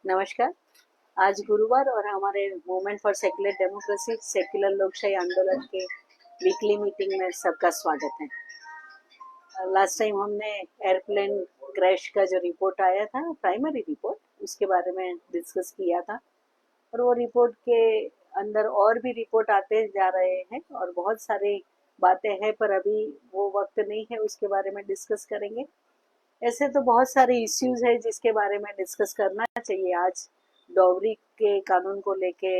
नमस्कार। आज गुरुवार और हमारे movement for secular democracy secular लोकशाही आंदोलन के वीकली मीटिंग में सबका स्वागत है। लास्ट टाइम हमने एयरप्लेन क्रैश का जो रिपोर्ट आया था, प्राइमरी रिपोर्ट, उसके बारे में डिस्कस किया था और वो रिपोर्ट के अंदर और भी रिपोर्ट आते जा रहे हैं और बहुत सारी बातें हैं, पर अभी वो वक्त नहीं है उसके बारे में डिस्कस करेंगे। ऐसे तो बहुत सारे इश्यूज है जिसके बारे में डिस्कस करना चाहिए। आज डॉवरी के कानून को लेके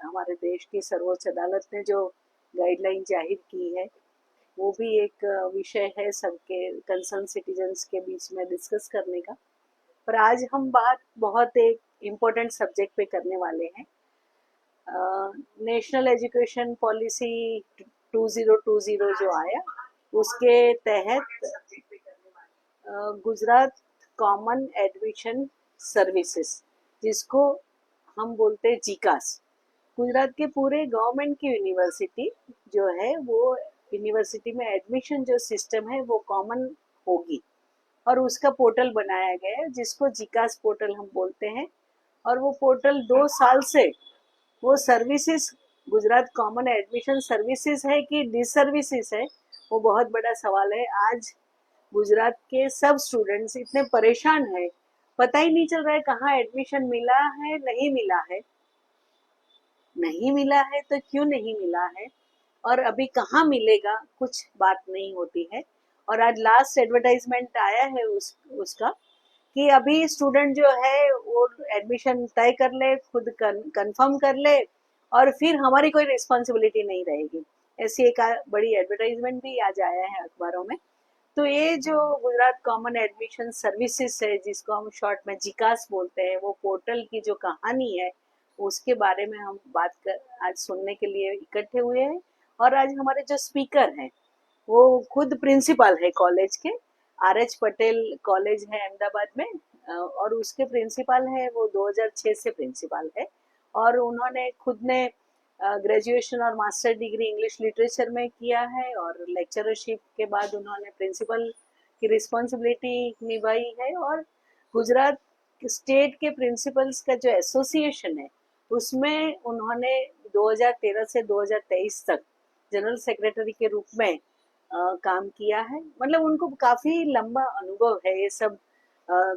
हमारे देश की सर्वोच्च अदालत ने जो गाइडलाइन जाहिर की है, वो भी एक विषय है सबके कंसर्न सिटीजन्स के बीच में डिस्कस करने का। पर आज हम बात बहुत एक इम्पोर्टेंट सब्जेक्ट पे करने वाले हैं। नेशनल एजुकेशन पॉलिसी 2020 जो आया, उसके तहत गुजरात कॉमन एडमिशन सर्विसेज, जिसको हम बोलते हैं जीकास, गुजरात के पूरे गवर्नमेंट की यूनिवर्सिटी जो है, वो यूनिवर्सिटी में एडमिशन जो सिस्टम है वो कॉमन होगी और उसका पोर्टल बनाया गया है जिसको जीकास पोर्टल हम बोलते हैं। और वो पोर्टल 2 साल से वो services Gujarat common admission services है कि डिसर्विसेज है, वो बहुत बड़ा सवाल है। आज गुजरात के सब स्टूडेंट्स इतने परेशान हैं, पता ही नहीं चल रहा है कहाँ एडमिशन मिला है, नहीं मिला है, नहीं मिला है तो क्यों नहीं मिला है, और अभी कहाँ मिलेगा कुछ बात नहीं होती है। और आज लास्ट एडवर्टाइजमेंट आया है उसका कि अभी स्टूडेंट जो है वो एडमिशन तय कर ले, खुद कंफर्म कर ले और फिर हमारी कोई रिस्पॉन्सिबिलिटी नहीं रहेगी। ऐसी एक बड़ी एडवर्टाइजमेंट भी आज आया है अखबारों में। तो ये जो गुजरात कॉमन एडमिशन सर्विसेज है, जिसको हम शॉर्ट में जिकास बोलते हैं, वो पोर्टल की जो कहानी है उसके बारे में हम बात कर आज सुनने के लिए इकट्ठे हुए हैं। और आज हमारे जो स्पीकर हैं वो खुद प्रिंसिपल है कॉलेज के, RH पटेल कॉलेज है अहमदाबाद में, और उसके प्रिंसिपल है वो 2006 से प्रिंसिपल है। और उन्होंने खुद ने ग्रेजुएशन और मास्टर डिग्री इंग्लिश लिटरेचर में किया है और लेक्चरशिप के बाद उन्होंने प्रिंसिपल की रिस्पॉन्सिबिलिटी निभाई है। और गुजरात स्टेट के प्रिंसिपल्स का जो एसोसिएशन है उसमें उन्होंने 2013 से 2023 तक जनरल सेक्रेटरी के रूप में काम किया है। मतलब उनको काफ़ी लंबा अनुभव है ये सब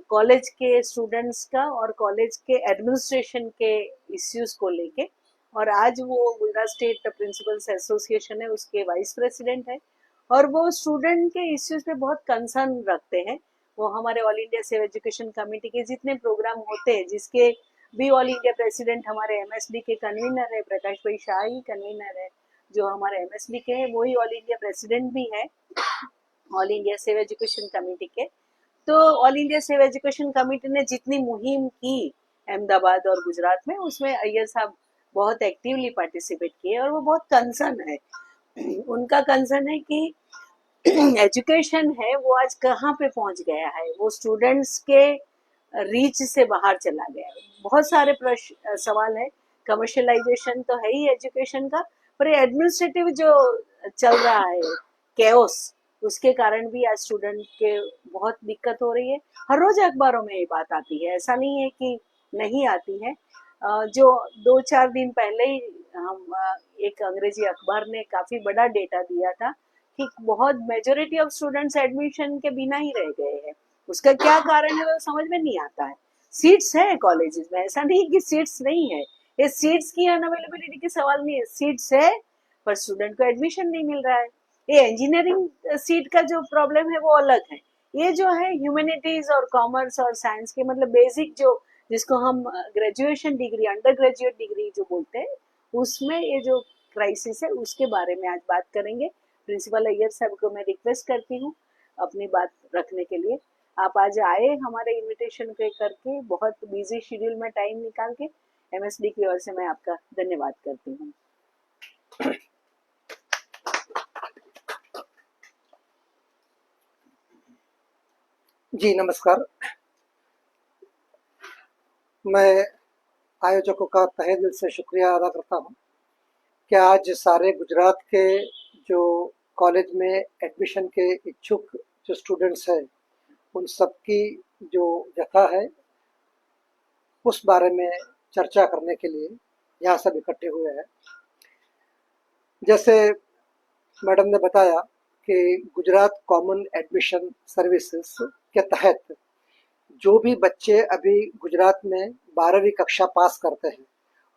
कॉलेज के स्टूडेंट्स का और कॉलेज के एडमिनिस्ट्रेशन के इश्यूज को लेके। और आज वो गुजरात स्टेट प्रिंसिपल्स एसोसिएशन है, उसके वाइस प्रेसिडेंट है और वो स्टूडेंट के इश्यूज पे बहुत कंसर्न रखते हैं। वो हमारे all India save education committee के जितने प्रोग्राम होते हैं, जिसके भी ऑल इंडिया प्रेसिडेंट हमारे MSD के कन्वीनर है, प्रकाश भाई शाह ही कन्वीनर है। जो हमारे MSD के हैं वही ऑल इंडिया प्रेसिडेंट भी है all India save education committee के। तो all India save education committee ने जितनी मुहिम की अहमदाबाद और गुजरात में, उसमें अय्यर साहब बहुत एक्टिवली पार्टिसिपेट किए और वो बहुत कंसर्न है। उनका कंसर्न है कि एजुकेशन है वो आज कहाँ पे पहुंच गया है, वो स्टूडेंट्स के रीच से बाहर चला गया है। बहुत सारे प्रश्न सवाल है। कमर्शियलाइजेशन तो है ही एजुकेशन का, पर एडमिनिस्ट्रेटिव जो चल रहा है केओस, उसके कारण भी आज स्टूडेंट के बहुत दिक्कत हो रही है। हर रोज अखबारों में ये बात आती है, ऐसा नहीं है कि नहीं आती है। जो 2-4 दिन पहले ही हम एक अंग्रेजी अखबार ने काफी बड़ा डेटा दिया था कि बहुत मेजोरिटी ऑफ स्टूडेंट्स एडमिशन के बिना ही रह गए हैं। उसका क्या कारण है वो समझ में नहीं आता है। सीट्स है कॉलेजेस में, ऐसा नहीं कि सीट्स नहीं है, ये सीट्स की अनअवेलेबिलिटी की सवाल नहीं है, सीट्स है पर स्टूडेंट को एडमिशन नहीं मिल रहा है। ये इंजीनियरिंग सीट का जो प्रॉब्लम है वो अलग है। ये जो है ह्यूमैनिटीज और कॉमर्स और साइंस के, मतलब बेसिक जो जिसको हम graduation degree, under graduate degree जो बोलते हैं, उसमें ये जो क्राइसिस है उसके बारे में आज बात करेंगे। प्रिंसिपल अय्यर साहब को मैं रिक्वेस्ट करती हूँ अपनी बात रखने के लिए। आप आज आए हमारे इनविटेशन पे करके, बहुत बिजी शेड्यूल में टाइम निकाल के। MSD की ओर से मैं आपका धन्यवाद करती हूँ। जी नमस्कार। मैं आयोजकों का तहे दिल से शुक्रिया अदा करता हूँ कि आज सारे गुजरात के जो कॉलेज में एडमिशन के इच्छुक जो स्टूडेंट्स हैं, उन सब की जो जथा है उस बारे में चर्चा करने के लिए यहाँ सब इकट्ठे हुए हैं। जैसे मैडम ने बताया कि गुजरात कॉमन एडमिशन सर्विसेज के तहत जो भी बच्चे अभी गुजरात में 12वीं कक्षा पास करते हैं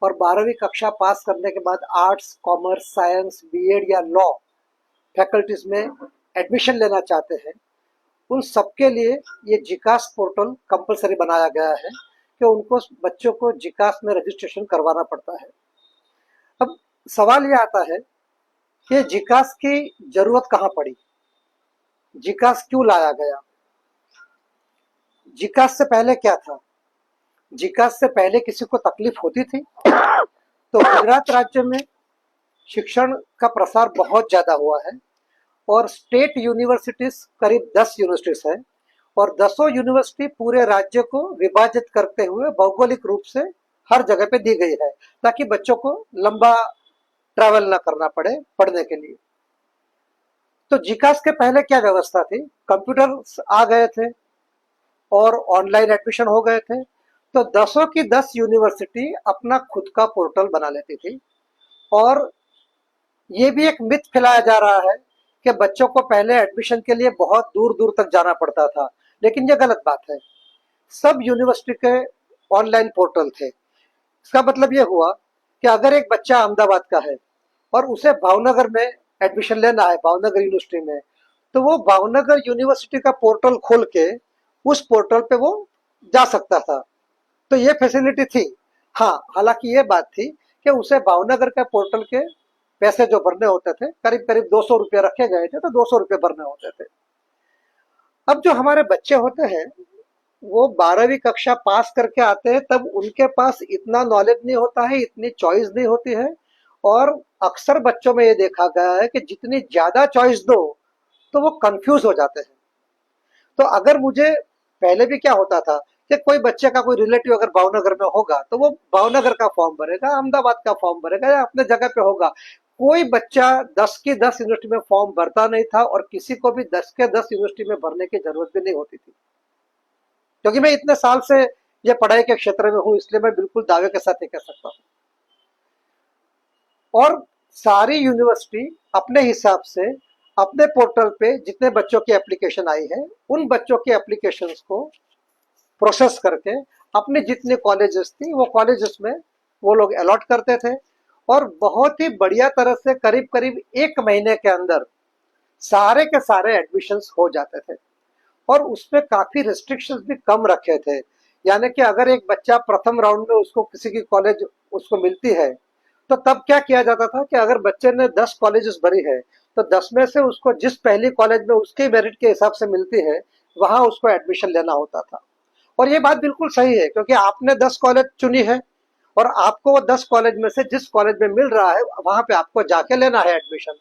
और 12वीं कक्षा पास करने के बाद आर्ट्स, कॉमर्स, साइंस, बीएड या लॉ फैकल्टीज में एडमिशन लेना चाहते हैं, उन सबके लिए ये जिकास पोर्टल कंपलसरी बनाया गया है कि उनको, बच्चों को जिकास में रजिस्ट्रेशन करवाना पड़ता है। अब सवाल ये आता है कि जिकास की जरूरत कहाँ पड़ी, जिकास क्यों लाया गया, जिकास से पहले क्या था, जिकास से पहले किसी को तकलीफ होती थी? तो गुजरात राज्य में शिक्षण का प्रसार बहुत ज़्यादा हुआ है और स्टेट यूनिवर्सिटीज करीब 10 यूनिवर्सिटीज हैं और 10 यूनिवर्सिटी पूरे राज्य को विभाजित करते हुए भौगोलिक रूप से हर जगह पे दी गई है ताकि बच्चों को लंबा ट्रैवल ना करना पड़े पढ़ने के लिए। तो जिकास के पहले क्या व्यवस्था थी? कंप्यूटर आ गए थे और ऑनलाइन एडमिशन हो गए थे, तो 10 की 10 यूनिवर्सिटी अपना खुद का पोर्टल बना लेती थी। और ये भी एक मिथ फैलाया जा रहा है कि बच्चों को पहले एडमिशन के लिए बहुत दूर दूर तक जाना पड़ता था, लेकिन ये गलत बात है। सब यूनिवर्सिटी के ऑनलाइन पोर्टल थे। इसका मतलब ये हुआ कि अगर एक बच्चा अहमदाबाद का है और उसे भावनगर में एडमिशन लेना है, भावनगर यूनिवर्सिटी में, तो वो भावनगर यूनिवर्सिटी का पोर्टल खोल के उस पोर्टल पे वो जा सकता था। तो ये फैसिलिटी थी। हाँ, हालांकि ये बात थी कि उसे भावनगर के पोर्टल के पैसे जो भरने होते थे, करीब करीब 200 रुपये रखे गए थे, तो 200 रुपये भरने होते थे। अब जो हमारे बच्चे होते हैं वो 12वीं कक्षा पास करके आते हैं, तब उनके पास इतना नॉलेज नहीं होता है, इतनी चॉइस नहीं होती है। और अक्सर बच्चों में ये देखा गया है कि जितनी ज्यादा चॉइस दो तो वो कंफ्यूज हो जाते हैं। तो अगर मुझे, पहले भी क्या होता था कि कोई बच्चे का कोई रिलेटिव अगर भावनगर में होगा तो वो भावनगर का फॉर्म भरेगा, अहमदाबाद का फॉर्म भरेगा या अपने जगह पे होगा। कोई बच्चा 10 की 10 यूनिवर्सिटी में फॉर्म भरता नहीं था और किसी को भी 10 के 10 यूनिवर्सिटी में भरने की जरूरत भी नहीं होती थी। क्योंकि मैं इतने साल से ये पढ़ाई के क्षेत्र में हूं, इसलिए मैं बिल्कुल दावे के साथ ये कह सकता हूं। और सारी यूनिवर्सिटी अपने हिसाब से अपने पोर्टल पे जितने बच्चों की एप्लीकेशन आई है उन बच्चों के एप्लीकेशंस को प्रोसेस करके अपने जितने कॉलेजेस थी वो कॉलेजेस में वो लोग अलॉट करते थे और बहुत ही बढ़िया तरह से करीब करीब 1 महीने के अंदर सारे के सारे एडमिशंस हो जाते थे। और उसमें काफी रिस्ट्रिक्शंस भी कम रखे थे, यानी कि अगर एक बच्चा प्रथम राउंड में उसको किसी की कॉलेज उसको मिलती है तो तब क्या किया जाता था कि अगर बच्चे ने 10 कॉलेजेस भरी है तो 10 में से उसको जिस पहली कॉलेज में उसके मेरिट के हिसाब से मिलती है वहां उसको एडमिशन लेना होता था। और ये बात बिल्कुल सही है क्योंकि आपने 10 कॉलेज चुनी है और आपको वो 10 कॉलेज में से जिस कॉलेज में मिल रहा है वहां पे आपको जाके लेना है एडमिशन।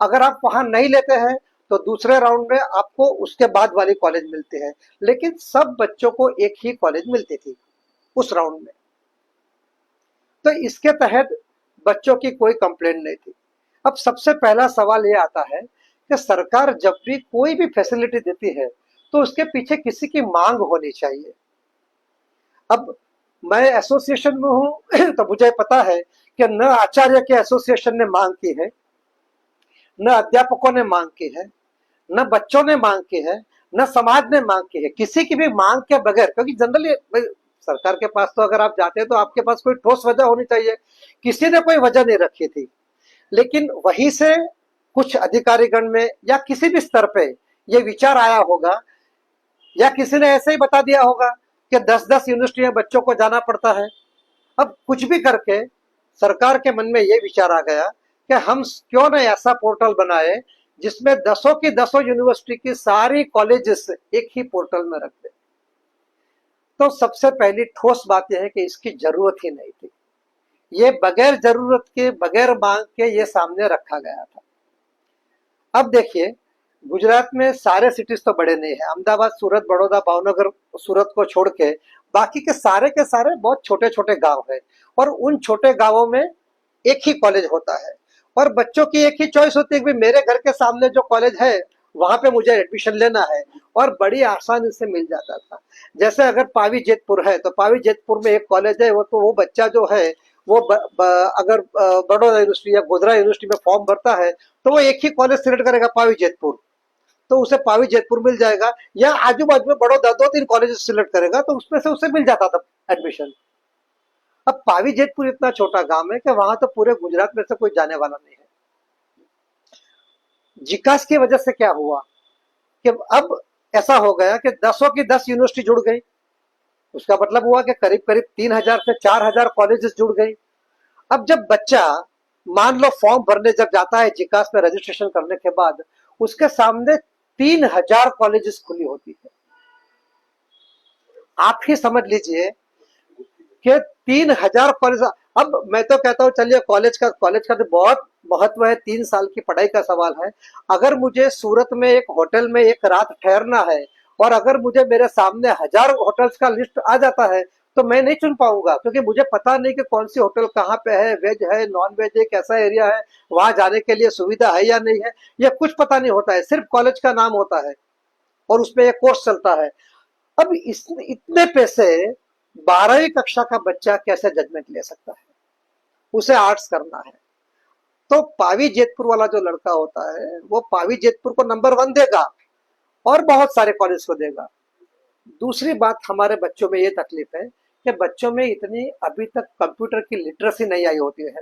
अगर आप वहां नहीं लेते हैं तो दूसरे राउंड में आपको उसके बाद वाली कॉलेज मिलती है, लेकिन सब बच्चों को एक ही कॉलेज मिलती थी उस राउंड में। तो इसके तहत बच्चों की कोई कंप्लेंट नहीं थी। अब सबसे पहला सवाल ये आता है कि सरकार जब भी कोई भी फैसिलिटी देती है तो उसके पीछे किसी की मांग होनी चाहिए। अब मैं एसोसिएशन में हूं तो मुझे पता है कि न आचार्य के एसोसिएशन ने मांग की है, न अध्यापकों ने मांग की है, न बच्चों ने मांग की है, न समाज ने मांग की है। किसी की भी मांग के बगैर, क्योंकि जनरली सरकार के पास तो अगर आप जाते हैं तो आपके पास कोई ठोस वजह होनी चाहिए, किसी ने कोई वजह नहीं रखी थी। लेकिन वहीं से कुछ अधिकारीगण में या किसी भी स्तर पे ये विचार आया होगा या किसी ने ऐसे ही बता दिया होगा कि 10-10 यूनिवर्सिटी में बच्चों को जाना पड़ता है। अब कुछ भी करके सरकार के मन में ये विचार आ गया कि हम क्यों न ऐसा पोर्टल बनाए जिसमें 10 की 10 यूनिवर्सिटी की सारी कॉलेजेस एक ही पोर्टल में रख दे। तो सबसे पहली ठोस बात यह है कि इसकी जरूरत ही नहीं थी। ये बगैर जरूरत के, बगैर मांग के ये सामने रखा गया था। अब देखिए, गुजरात में सारे सिटीज तो बड़े नहीं है, अहमदाबाद, सूरत, बड़ौदा, भावनगर, सूरत को छोड़ के बाकी के सारे बहुत छोटे छोटे गांव है और उन छोटे गांवों में एक ही कॉलेज होता है और बच्चों की एक ही चॉइस होती है कि मेरे घर के सामने जो कॉलेज है वहां पे मुझे एडमिशन लेना है, और बड़ी आसानी से मिल जाता था। जैसे अगर पावी जेतपुर है तो पावी जेतपुर में एक कॉलेज है, वो तो वो बच्चा जो है वो अगर बड़ौदा यूनिवर्सिटी या गोधरा यूनिवर्सिटी में फॉर्म भरता है तो वो एक ही कॉलेज सिलेक्ट करेगा, पावी जेतपुर, तो उसे पावी जेतपुर मिल जाएगा। या आजू बाजू में बड़ौदा 2-3 कॉलेज सिलेक्ट करेगा तो उसमें से उसे मिल जाता था एडमिशन। अब पावी जेतपुर इतना छोटा गांव है कि वहां तो पूरे गुजरात में से कोई जाने वाला नहीं है। जिकास की वजह से क्या हुआ कि अब ऐसा हो गया कि 10 की 10 यूनिवर्सिटी जुड़ गई। उसका मतलब हुआ कि करीब करीब 3,000 से 4,000 कॉलेजेस जुड़ गई। अब जब बच्चा मान लो फॉर्म भरने जब जाता है जिकास में रजिस्ट्रेशन करने के बाद, उसके सामने 3,000 कॉलेजेस खुली होती है। आप ही समझ लीजिए कि 3,000 कॉलेज। अब मैं तो कहता हूँ चलिए कॉलेज का तो बहुत महत्व है, 3 साल की पढ़ाई का सवाल है। अगर मुझे सूरत में एक होटल में एक रात ठहरना है और अगर मुझे मेरे सामने 1,000 होटल्स का लिस्ट आ जाता है तो मैं नहीं चुन पाऊंगा, क्योंकि मुझे पता नहीं कि कौन सी होटल कहाँ पे है, वेज है नॉन वेज है, कैसा एरिया है, वहां जाने के लिए सुविधा है या नहीं है, यह कुछ पता नहीं होता है। सिर्फ कॉलेज का नाम होता है और उसमें एक कोर्स चलता है। अब इतने पैसे 12वीं कक्षा का बच्चा कैसे जजमेंट ले सकता है? उसे आर्ट्स करना है तो पावी जेतपुर वाला जो लड़का होता है वो पावी जेतपुर को नंबर 1 देगा और बहुत सारे कॉलेज को देगा। दूसरी बात, हमारे बच्चों में ये तकलीफ है कि बच्चों में इतनी अभी तक कंप्यूटर की लिटरेसी नहीं आई होती है।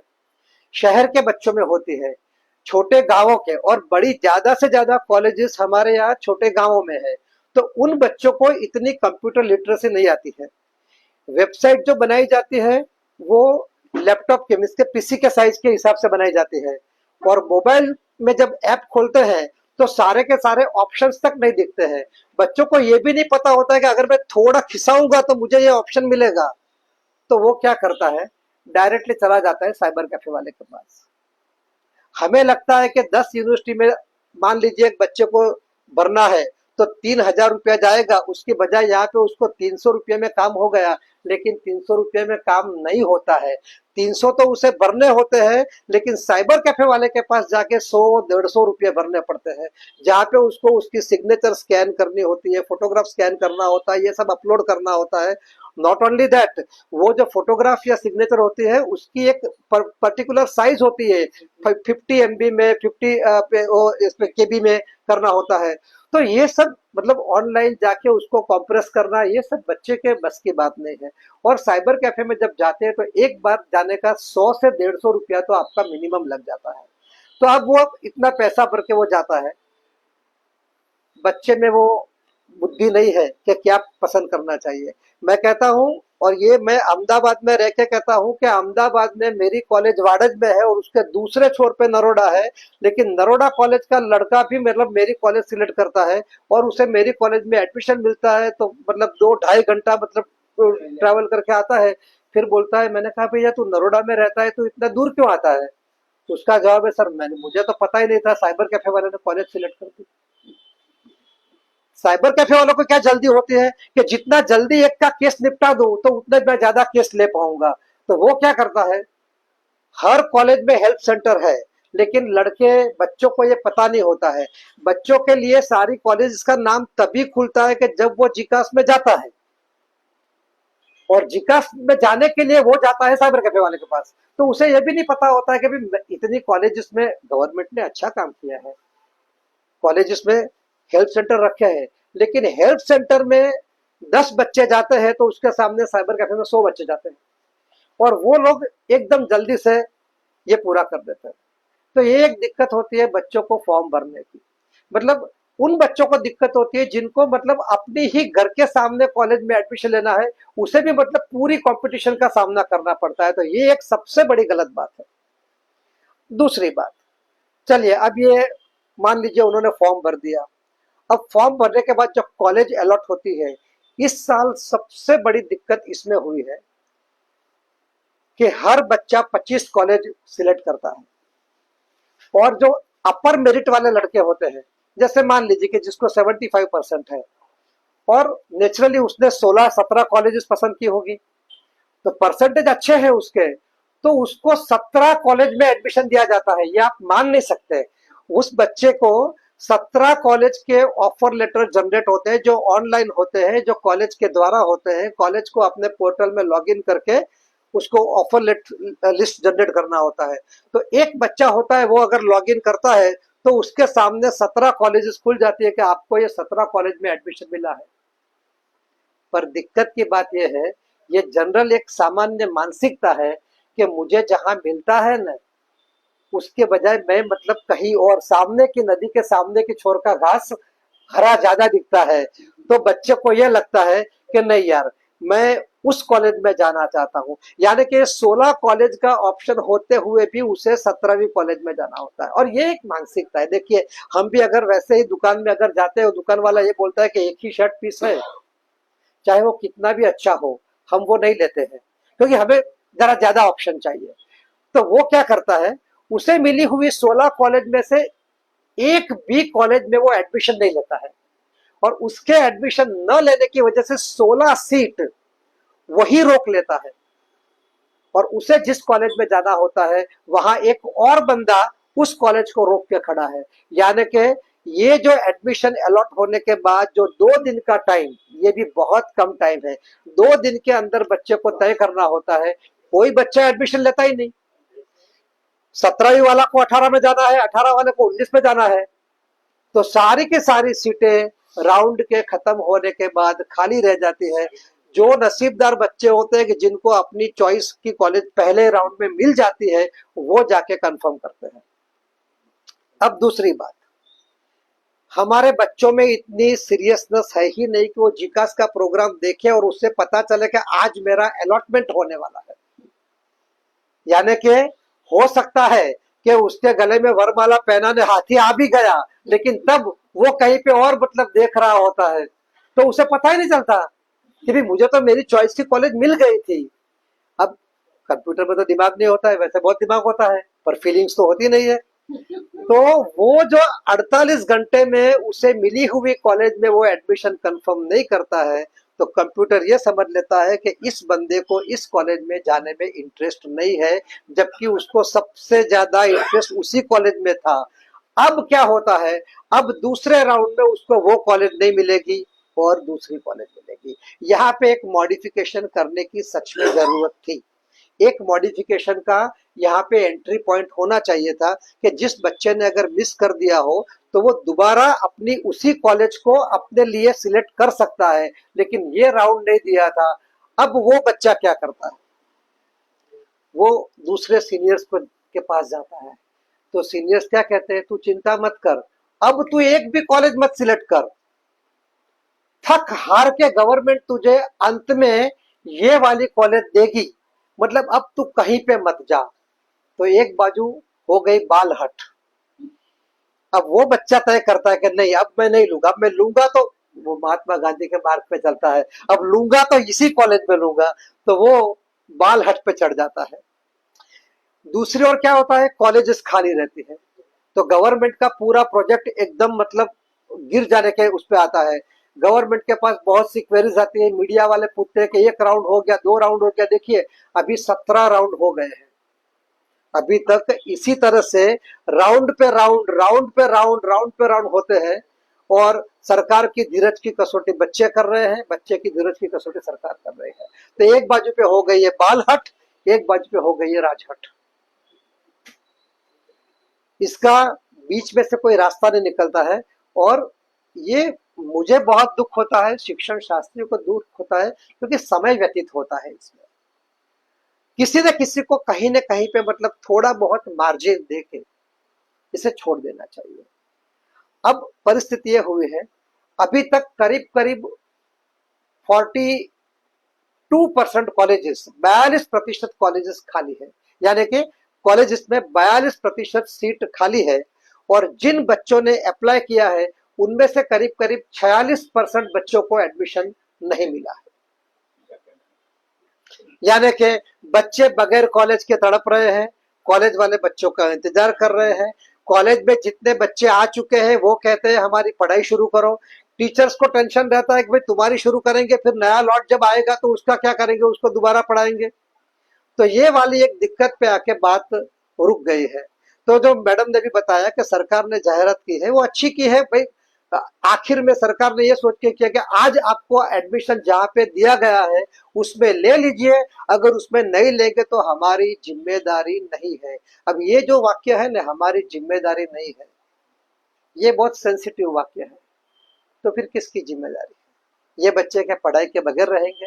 शहर के बच्चों में होती है, छोटे गांवों के, और बड़ी ज्यादा से ज्यादा कॉलेजेस हमारे यहाँ छोटे गांवों में है, तो उन बच्चों को इतनी कंप्यूटर लिटरेसी नहीं आती है। वेबसाइट जो बनाई जाती है वो लैपटॉप के इसके पीसी के साइज के हिसाब से बनाई जाती है, और मोबाइल में जब ऐप खोलते हैं तो सारे के सारे ऑप्शंस तक नहीं दिखते हैं। बच्चों को ये भी नहीं पता होता है कि अगर मैं थोड़ा खिसाऊंगा तो मुझे ये ऑप्शन मिलेगा। तो वो क्या करता है, डायरेक्टली चला जाता है साइबर कैफे वाले के पास। हमें लगता है कि 10 यूनिवर्सिटी में मान लीजिए एक बच्चे को भरना है तो 3,000 रुपया जाएगा, उसकी बजाय यहाँ पे उसको 300 रुपये में काम हो गया। लेकिन 300 रुपये में काम नहीं होता है। 300 तो उसे भरने होते हैं, लेकिन साइबर कैफे वाले के पास जाके 100-150 रुपये भरने पड़ते हैं, जहाँ पे उसको उसकी सिग्नेचर स्कैन करनी होती है, फोटोग्राफ स्कैन करना होता है, ये सब अपलोड करना होता है। नॉट ओनली दैट, वो जो फोटोग्राफ या सिग्नेचर होती है उसकी एक पर्टिकुलर साइज होती है, 50 MB में, 50 KB में करना होता है। तो ये सब मतलब ऑनलाइन जाके उसको कॉम्प्रेस करना, ये सब बच्चे के बस की बात नहीं है। और साइबर कैफे में जब जाते हैं तो एक बार जाने का 100 से 150 रुपया तो आपका मिनिमम लग जाता है। तो अब वो इतना पैसा भर के वो जाता है, बच्चे में वो बुद्धि नहीं है कि क्या पसंद करना चाहिए। मैं कहता हूँ, और ये मैं अहमदाबाद में रह के कहता हूँ कि अहमदाबाद में मेरी कॉलेज वाडज में है और उसके दूसरे छोर पे नरोडा है, लेकिन नरोडा कॉलेज का लड़का भी मतलब मेरी कॉलेज सिलेक्ट करता है और उसे मेरी कॉलेज में एडमिशन मिलता है। तो मतलब 2-2.5 घंटा मतलब ट्रैवल करके आता है, फिर बोलता है, मैंने कहा भैया तू नरोडा में रहता है तो इतना दूर क्यों आता है? तो उसका जवाब है, सर मुझे तो पता ही नहीं था, साइबर कैफे वाले ने कॉलेज सिलेक्ट कर दी। साइबर कैफे वालों को क्या जल्दी होती है कि जितना जल्दी एक का केस निपटा दूं तो उतना मैं ज्यादा केस ले पाऊंगा। तो वो क्या करता है, हर कॉलेज में हेल्प सेंटर है, लेकिन लड़के बच्चों को ये पता नहीं होता है। बच्चों के लिए सारी कॉलेज का नाम तभी खुलता है कि जब वो जिकास में जाता है, और जिकास में जाने के लिए वो जाता है साइबर कैफे वाले के पास। तो उसे ये भी नहीं पता होता है कि भी इतनी कॉलेज में गवर्नमेंट ने अच्छा काम किया है, कॉलेजेस में हेल्प सेंटर रखे हैं, लेकिन हेल्प सेंटर में 10 बच्चे जाते हैं तो उसके सामने साइबर कैफे में 100 बच्चे जाते हैं, और वो लोग एकदम जल्दी से ये पूरा कर देते हैं। तो ये एक दिक्कत होती है बच्चों को फॉर्म भरने की। मतलब उन बच्चों को दिक्कत होती है जिनको मतलब अपनी ही घर के सामने कॉलेज में एडमिशन लेना है, उसे भी मतलब पूरी कंपटीशन का सामना करना पड़ता है। तो ये एक सबसे बड़ी गलत बात है। दूसरी बात, चलिए अब ये मान लीजिए उन्होंने फॉर्म भर दिया। अब फॉर्म भरने के बाद जो कॉलेज अलॉट होती है, इस साल सबसे बड़ी दिक्कत इसमें हुई है कि हर बच्चा 25 कॉलेज सिलेक्ट करता है, और जो अपर मेरिट वाले लड़के होते हैं, जैसे मान लीजिए कि जिसको 75% है और नेचुरली उसने 16-17 कॉलेजेस पसंद की होगी, तो परसेंटेज अच्छे हैं उसके, तो उसको 17 कॉलेज में एडमिशन दिया जाता है। ये आप मान नहीं सकते। उस बच्चे को 17 कॉलेज के ऑफर लेटर जनरेट होते हैं जो ऑनलाइन होते हैं, जो कॉलेज के द्वारा होते हैं। कॉलेज को अपने पोर्टल में लॉगिन करके उसको ऑफर लिस्ट जनरेट करना होता है। तो एक बच्चा होता है, वो अगर लॉगिन करता है तो उसके सामने 17 कॉलेजेस खुल जाती है कि आपको ये 17 कॉलेज में एडमिशन मिला है। पर दिक्कत की बात यह है, ये जनरल एक सामान्य मानसिकता है कि मुझे जहां मिलता है ना, उसके बजाय मैं मतलब कहीं और, सामने की नदी के सामने की छोर का घास हरा ज्यादा दिखता है। तो बच्चे को यह लगता है कि नहीं यार, मैं उस कॉलेज में जाना चाहता हूँ। यानी कि 16 कॉलेज का ऑप्शन होते हुए भी उसे 17वीं कॉलेज में जाना होता है। और ये एक मानसिकता है। देखिए, हम भी अगर वैसे ही दुकान में अगर जाते हैं, दुकान वाला ये बोलता है कि एक ही शर्ट पीस है, चाहे वो कितना भी अच्छा हो, हम वो नहीं लेते हैं क्योंकि हमें जरा ज्यादा ऑप्शन चाहिए। तो वो क्या करता है, उसे मिली हुई 16 कॉलेज में से एक भी कॉलेज में वो एडमिशन नहीं लेता है, और उसके एडमिशन न लेने की वजह से 16 सीट वही रोक लेता है। और उसे जिस कॉलेज में जाना होता है, वहां एक और बंदा उस कॉलेज को रोक के खड़ा है। यानी कि ये जो एडमिशन अलॉट होने के बाद जो 2 दिन का टाइम, ये भी बहुत कम टाइम है। 2 दिन के अंदर बच्चे को तय करना होता है। कोई बच्चा एडमिशन लेता ही नहीं। 17वीं वाला को 18 में जाना है, 18 वाले को 19 में जाना है। तो सारी की सारी सीटें राउंड के खत्म होने के बाद खाली रह जाती है। जो नसीबदार बच्चे होते हैं कि जिनको अपनी चॉइस की कॉलेज पहले राउंड में मिल जाती है, वो जाके कंफर्म करते हैं। अब दूसरी बात, हमारे बच्चों में इतनी सीरियसनेस है ही नहीं कि वो जीकास का प्रोग्राम देखे और उससे पता चले कि आज मेरा अलॉटमेंट होने वाला है। यानी कि हो सकता है कि उसके गले में वरमाला पहनाने हाथी आ भी गया, लेकिन तब वो कहीं पे और मतलब देख रहा होता है, तो उसे पता ही नहीं चलता कि भाई मुझे तो मेरी चॉइस की कॉलेज मिल गई थी। अब कंप्यूटर में तो दिमाग नहीं होता है, वैसे बहुत दिमाग होता है, पर फीलिंग्स तो होती नहीं है। तो वो जो 48 घंटे में उसे मिली हुई कॉलेज में वो एडमिशन कंफर्म नहीं करता है, तो कंप्यूटर ये समझ लेता है कि इस बंदे को इस कॉलेज में जाने में इंटरेस्ट नहीं है, जबकि उसको सबसे ज्यादा इंटरेस्ट उसी कॉलेज में था। अब क्या होता है, अब दूसरे राउंड में उसको वो कॉलेज नहीं मिलेगी और दूसरी कॉलेज मिलेगी। यहाँ पे एक मॉडिफिकेशन करने की सच में जरूरत थी। एक मॉडिफिकेशन का यहाँ पे एंट्री पॉइंट होना चाहिए था कि जिस बच्चे ने अगर मिस कर दिया हो तो वो दोबारा अपनी उसी कॉलेज को अपने लिए सिलेक्ट कर सकता है, लेकिन ये राउंड नहीं दिया था। अब वो बच्चा क्या करता है, वो दूसरे सीनियर्स के पास जाता है। तो सीनियर्स क्या कहते हैं, तू चिंता मत कर, अब तू एक भी कॉलेज मत सिलेक्ट कर, थक हार के गवर्नमेंट तुझे अंत में ये वाली कॉलेज देगी, मतलब अब तू कहीं पे मत जा। तो एक बाजू हो गई बाल हट। अब वो बच्चा तय करता है कि नहीं, अब मैं नहीं लूंगा, अब मैं लूंगा तो वो महात्मा गांधी के मार्ग पे चलता है, अब लूंगा तो इसी कॉलेज में लूंगा, तो वो बाल हट पे चढ़ जाता है। दूसरी ओर क्या होता है, कॉलेजेस खाली रहती है, तो गवर्नमेंट का पूरा प्रोजेक्ट एकदम मतलब गिर जाने के उस पे आता है। गवर्नमेंट के पास बहुत सी क्वेरीज आती है, मीडिया वाले पूछते हैं कि 1 राउंड हो गया, 2 राउंड हो गया। देखिए, अभी 17 राउंड हो गए हैं। अभी तक इसी तरह से राउंड पे राउंड, राउंड पे राउंड, राउंड पे राउंड होते हैं, और सरकार की धीरज की कसौटी बच्चे कर रहे हैं, बच्चे की धीरज की कसौटी सरकार कर रही है। तो एक बाजू पे हो गई है बाल हट, एक बाजू पे हो गई है राजहट। इसका बीच में से कोई रास्ता नहीं निकलता है। और ये मुझे बहुत दुख होता है, शिक्षण शास्त्रियों को दुख होता है, क्योंकि समय व्यतीत होता है इसमें। किसी न किसी को कहीं न कहीं पे मतलब थोड़ा बहुत मार्जिन देके इसे छोड़ देना चाहिए। अब परिस्थिति ये हुई है, अभी तक करीब करीब 42% कॉलेजेस, 42% कॉलेजेस खाली है। यानी कि कॉलेजेस में 42% सीट खाली है, और जिन बच्चों ने अप्लाई किया है उनमें से करीब करीब 46% बच्चों को एडमिशन नहीं मिला है। यानी कि बच्चे बगैर कॉलेज के तड़प रहे हैं, कॉलेज वाले बच्चों का इंतजार कर रहे हैं। कॉलेज में जितने बच्चे आ चुके हैं वो कहते हैं हमारी पढ़ाई शुरू करो। टीचर्स को टेंशन रहता है कि भाई तुम्हारी शुरू करेंगे, फिर नया लॉट जब आएगा तो उसका क्या करेंगे, उसको दोबारा पढ़ाएंगे। तो ये वाली एक दिक्कत पे आके बात रुक गई है। तो जो मैडम ने भी बताया कि सरकार ने जाहिरात की है वो अच्छी की है भाई। आखिर में सरकार ने ये सोच के किया कि आज आपको एडमिशन जहाँ पे दिया गया है उसमें ले लीजिए, अगर उसमें नहीं लेंगे तो हमारी जिम्मेदारी नहीं है। अब ये जो वाक्य है ना, हमारी जिम्मेदारी नहीं है, ये बहुत सेंसिटिव वाक्य है। तो फिर किसकी जिम्मेदारी है? ये बच्चे क्या पढ़ाई के बगैर रहेंगे?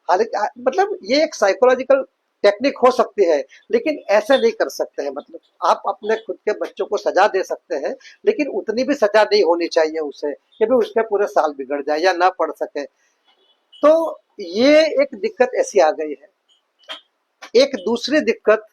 हालांकि मतलब ये एक साइकोलॉजिकल टेक्निक हो सकती है, लेकिन ऐसे नहीं कर सकते हैं। मतलब आप अपने खुद के बच्चों को सजा दे सकते हैं, लेकिन उतनी भी सजा नहीं होनी चाहिए उसे कि भी उसके पूरे साल बिगड़ जाए या ना पढ़ सके। तो ये एक दिक्कत ऐसी आ गई है। एक दूसरी दिक्कत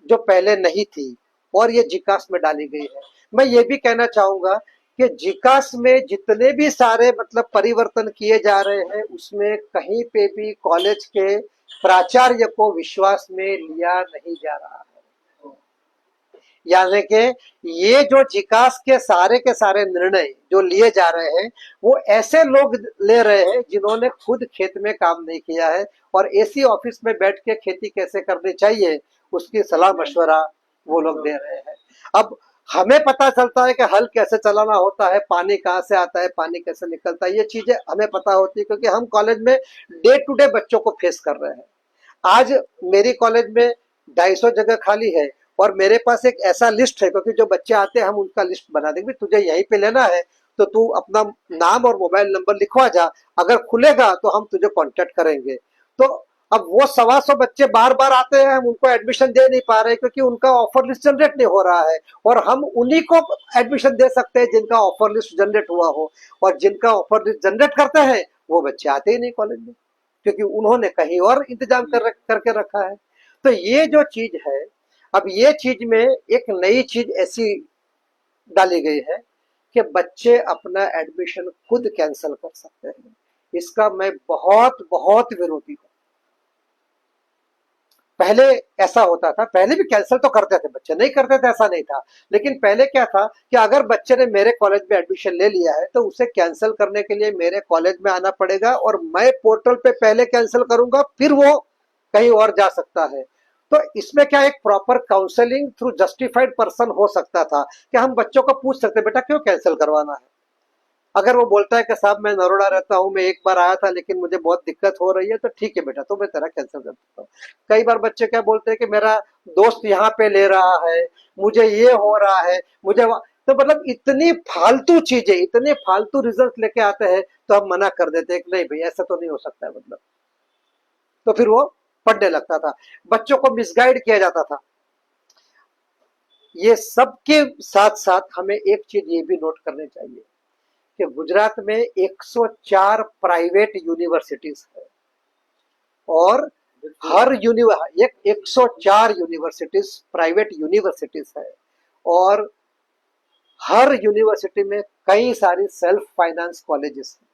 जो पहले नहीं थी और ये जिकास में डाली गई है, मैं ये भी कहना चाहूंगा कि जिकास में जितने भी सारे मतलब परिवर्तन किए जा रहे हैं उसमें कहीं पे भी कॉलेज के प्राचार्य को विश्वास में लिया नहीं जा रहा है। यानी कि ये जो जिकास के सारे निर्णय जो लिए जा रहे हैं वो ऐसे लोग ले रहे हैं जिन्होंने खुद खेत में काम नहीं किया है, और एसी ऑफिस में बैठ के खेती कैसे करनी चाहिए उसकी सलाह मशवरा वो लोग दे रहे हैं। अब हमें पता चलता है कि हल कैसे चलाना होता है, पानी कहाँ से आता है, पानी कैसे निकलता है, ये चीजें हमें पता होती है क्योंकि हम कॉलेज में डे टू डे बच्चों को फेस कर रहे हैं। आज मेरी कॉलेज में 250 जगह खाली है और मेरे पास एक ऐसा लिस्ट है, क्योंकि जो बच्चे आते हैं हम उनका लिस्ट बना देंगे, तुझे यहीं पे लेना है तो तू अपना नाम और मोबाइल नंबर लिखवा जा, अगर खुलेगा तो हम तुझे कांटेक्ट करेंगे। तो अब वो 125 बच्चे बार बार आते हैं, हम उनको एडमिशन दे नहीं पा रहे क्योंकि उनका ऑफर लिस्ट जनरेट नहीं हो रहा है, और हम उन्हीं को एडमिशन दे सकते हैं जिनका ऑफर लिस्ट जनरेट हुआ हो, और जिनका ऑफर लिस्ट जनरेट करते हैं वो बच्चे आते ही नहीं कॉलेज में क्योंकि उन्होंने कहीं और इंतजाम करके रखा है। तो ये जो चीज है, अब ये चीज में एक नई चीज ऐसी डाली गई है कि बच्चे अपना एडमिशन खुद कैंसिल कर सकते हैं। इसका मैं बहुत बहुत विरोधी हूं। पहले ऐसा होता था, पहले भी कैंसिल तो करते थे बच्चे, नहीं करते थे ऐसा नहीं था, लेकिन पहले क्या था कि अगर बच्चे ने मेरे कॉलेज में एडमिशन ले लिया है तो उसे कैंसिल करने के लिए मेरे कॉलेज में आना पड़ेगा, और मैं पोर्टल पे पहले कैंसिल करूंगा फिर वो कहीं और जा सकता है। तो इसमें क्या एक proper counselling through justified person हो सकता था कि हम बच्चों को पूछ सकते बेटा क्यों कैंसिल करवाना है। अगर वो बोलता है कि साहब मैं नरोड़ा रहता हूँ, मैं एक बार आया था लेकिन मुझे बहुत दिक्कत हो रही है, तो ठीक है बेटा तो मैं तेरा कैंसिल कर देता हूँ। कई बार बच्चे क्या बोलते हैं कि मेरा दोस्त यहाँ पे ले रहा है, मुझे ये हो रहा है, तो मतलब इतनी फालतू चीजें, इतने फालतू रिजल्ट लेके आते हैं तो हम मना कर देते हैं कि नहीं भाई ऐसा तो नहीं हो सकता है मतलब। तो फिर वो पढ़ने लगता था, बच्चों को मिसगाइड किया जाता था। ये सब के साथ साथ हमें एक चीज ये भी नोट करनी चाहिए कि गुजरात में 104 प्राइवेट यूनिवर्सिटीज है, और हर एक 104 यूनिवर्सिटीज प्राइवेट यूनिवर्सिटीज है, और हर यूनिवर्सिटी में कई सारी सेल्फ फाइनेंस कॉलेजेस हैं।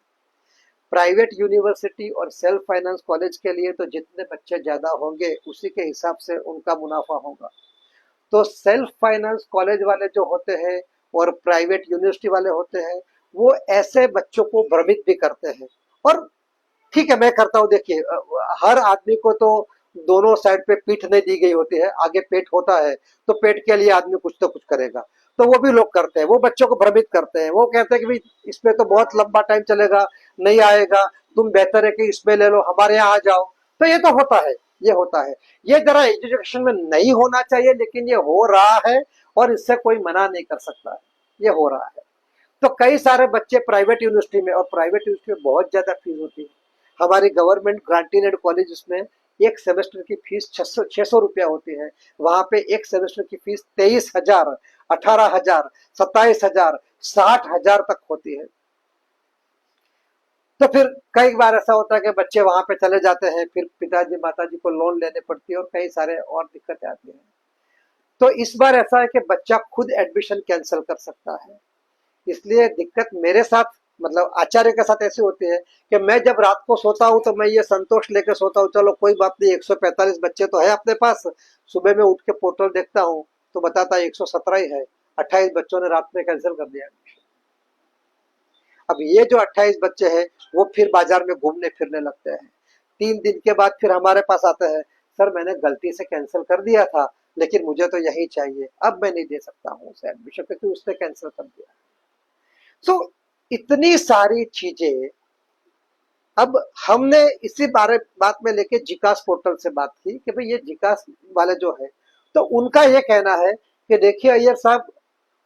प्राइवेट यूनिवर्सिटी और सेल्फ फाइनेंस कॉलेज के लिए तो जितने बच्चे ज्यादा होंगे उसी के हिसाब से उनका मुनाफा होगा। तो सेल्फ फाइनेंस कॉलेज वाले जो होते हैं और प्राइवेट यूनिवर्सिटी वाले होते हैं वो ऐसे बच्चों को भ्रमित भी करते हैं। और ठीक है मैं करता हूँ, देखिए हर आदमी को तो दोनों साइड पे पीठ नहीं दी गई होती है, आगे पेट होता है तो पेट के लिए आदमी कुछ तो कुछ करेगा। तो वो भी लोग करते हैं, वो बच्चों को भ्रमित करते हैं, वो कहते हैं कि भाई इसमें तो बहुत लंबा टाइम चलेगा, नहीं आएगा, तुम बेहतर है कि इसमें ले लो, हमारे यहाँ आ जाओ। तो ये तो होता है, ये होता है, ये जरा एजुकेशन में नहीं होना चाहिए लेकिन ये हो रहा है, और इससे कोई मना नहीं कर सकता है, ये हो रहा है। तो कई सारे बच्चे प्राइवेट यूनिवर्सिटी में, और प्राइवेट यूनिवर्सिटी में बहुत ज्यादा फीस होती है। हमारी गवर्नमेंट ग्रांटेड कॉलेज में एक सेमेस्टर की फीस 600 रुपया होती है, वहां पे एक सेमेस्टर की फीस 23,000, 18,000, 27,000, 60,000 तक होती है। तो फिर कई बार ऐसा होता है कि बच्चे वहां पे चले जाते हैं, फिर पिताजी माताजी को लोन लेने पड़ती है और कई सारे और दिक्कतें आती हैं। तो इस बार ऐसा है कि बच्चा खुद एडमिशन कैंसिल कर सकता है। इसलिए दिक्कत मेरे साथ मतलब आचार्य के साथ ऐसी होती है कि मैं जब रात को सोता हूँ तो मैं ये संतोष लेकर सोता हूँ चलो कोई बात नहीं 145 बच्चे तो है अपने पास। सुबह में उठ के पोर्टल देखता हूँ तो बताता है 117 ही है, 28 बच्चों ने रात में कैंसिल कर दिया। अब ये जो 28 बच्चे हैं वो फिर बाजार में घूमने फिरने लगते हैं। 3 दिन के बाद फिर हमारे पास आते हैं, सर मैंने गलती से कैंसिल कर दिया था, लेकिन मुझे तो यही चाहिए, अब मैं नहीं दे सकता हूँ उसे एडमिशन क्योंकि उसने कैंसिल कर दिया। सो इतनी सारी चीजें। अब हमने इसी बारे बात में लेके जिकास पोर्टल से बात की कि भाई ये जिकास वाले जो है, तो उनका ये कहना है कि देखिए अय्यर साहब,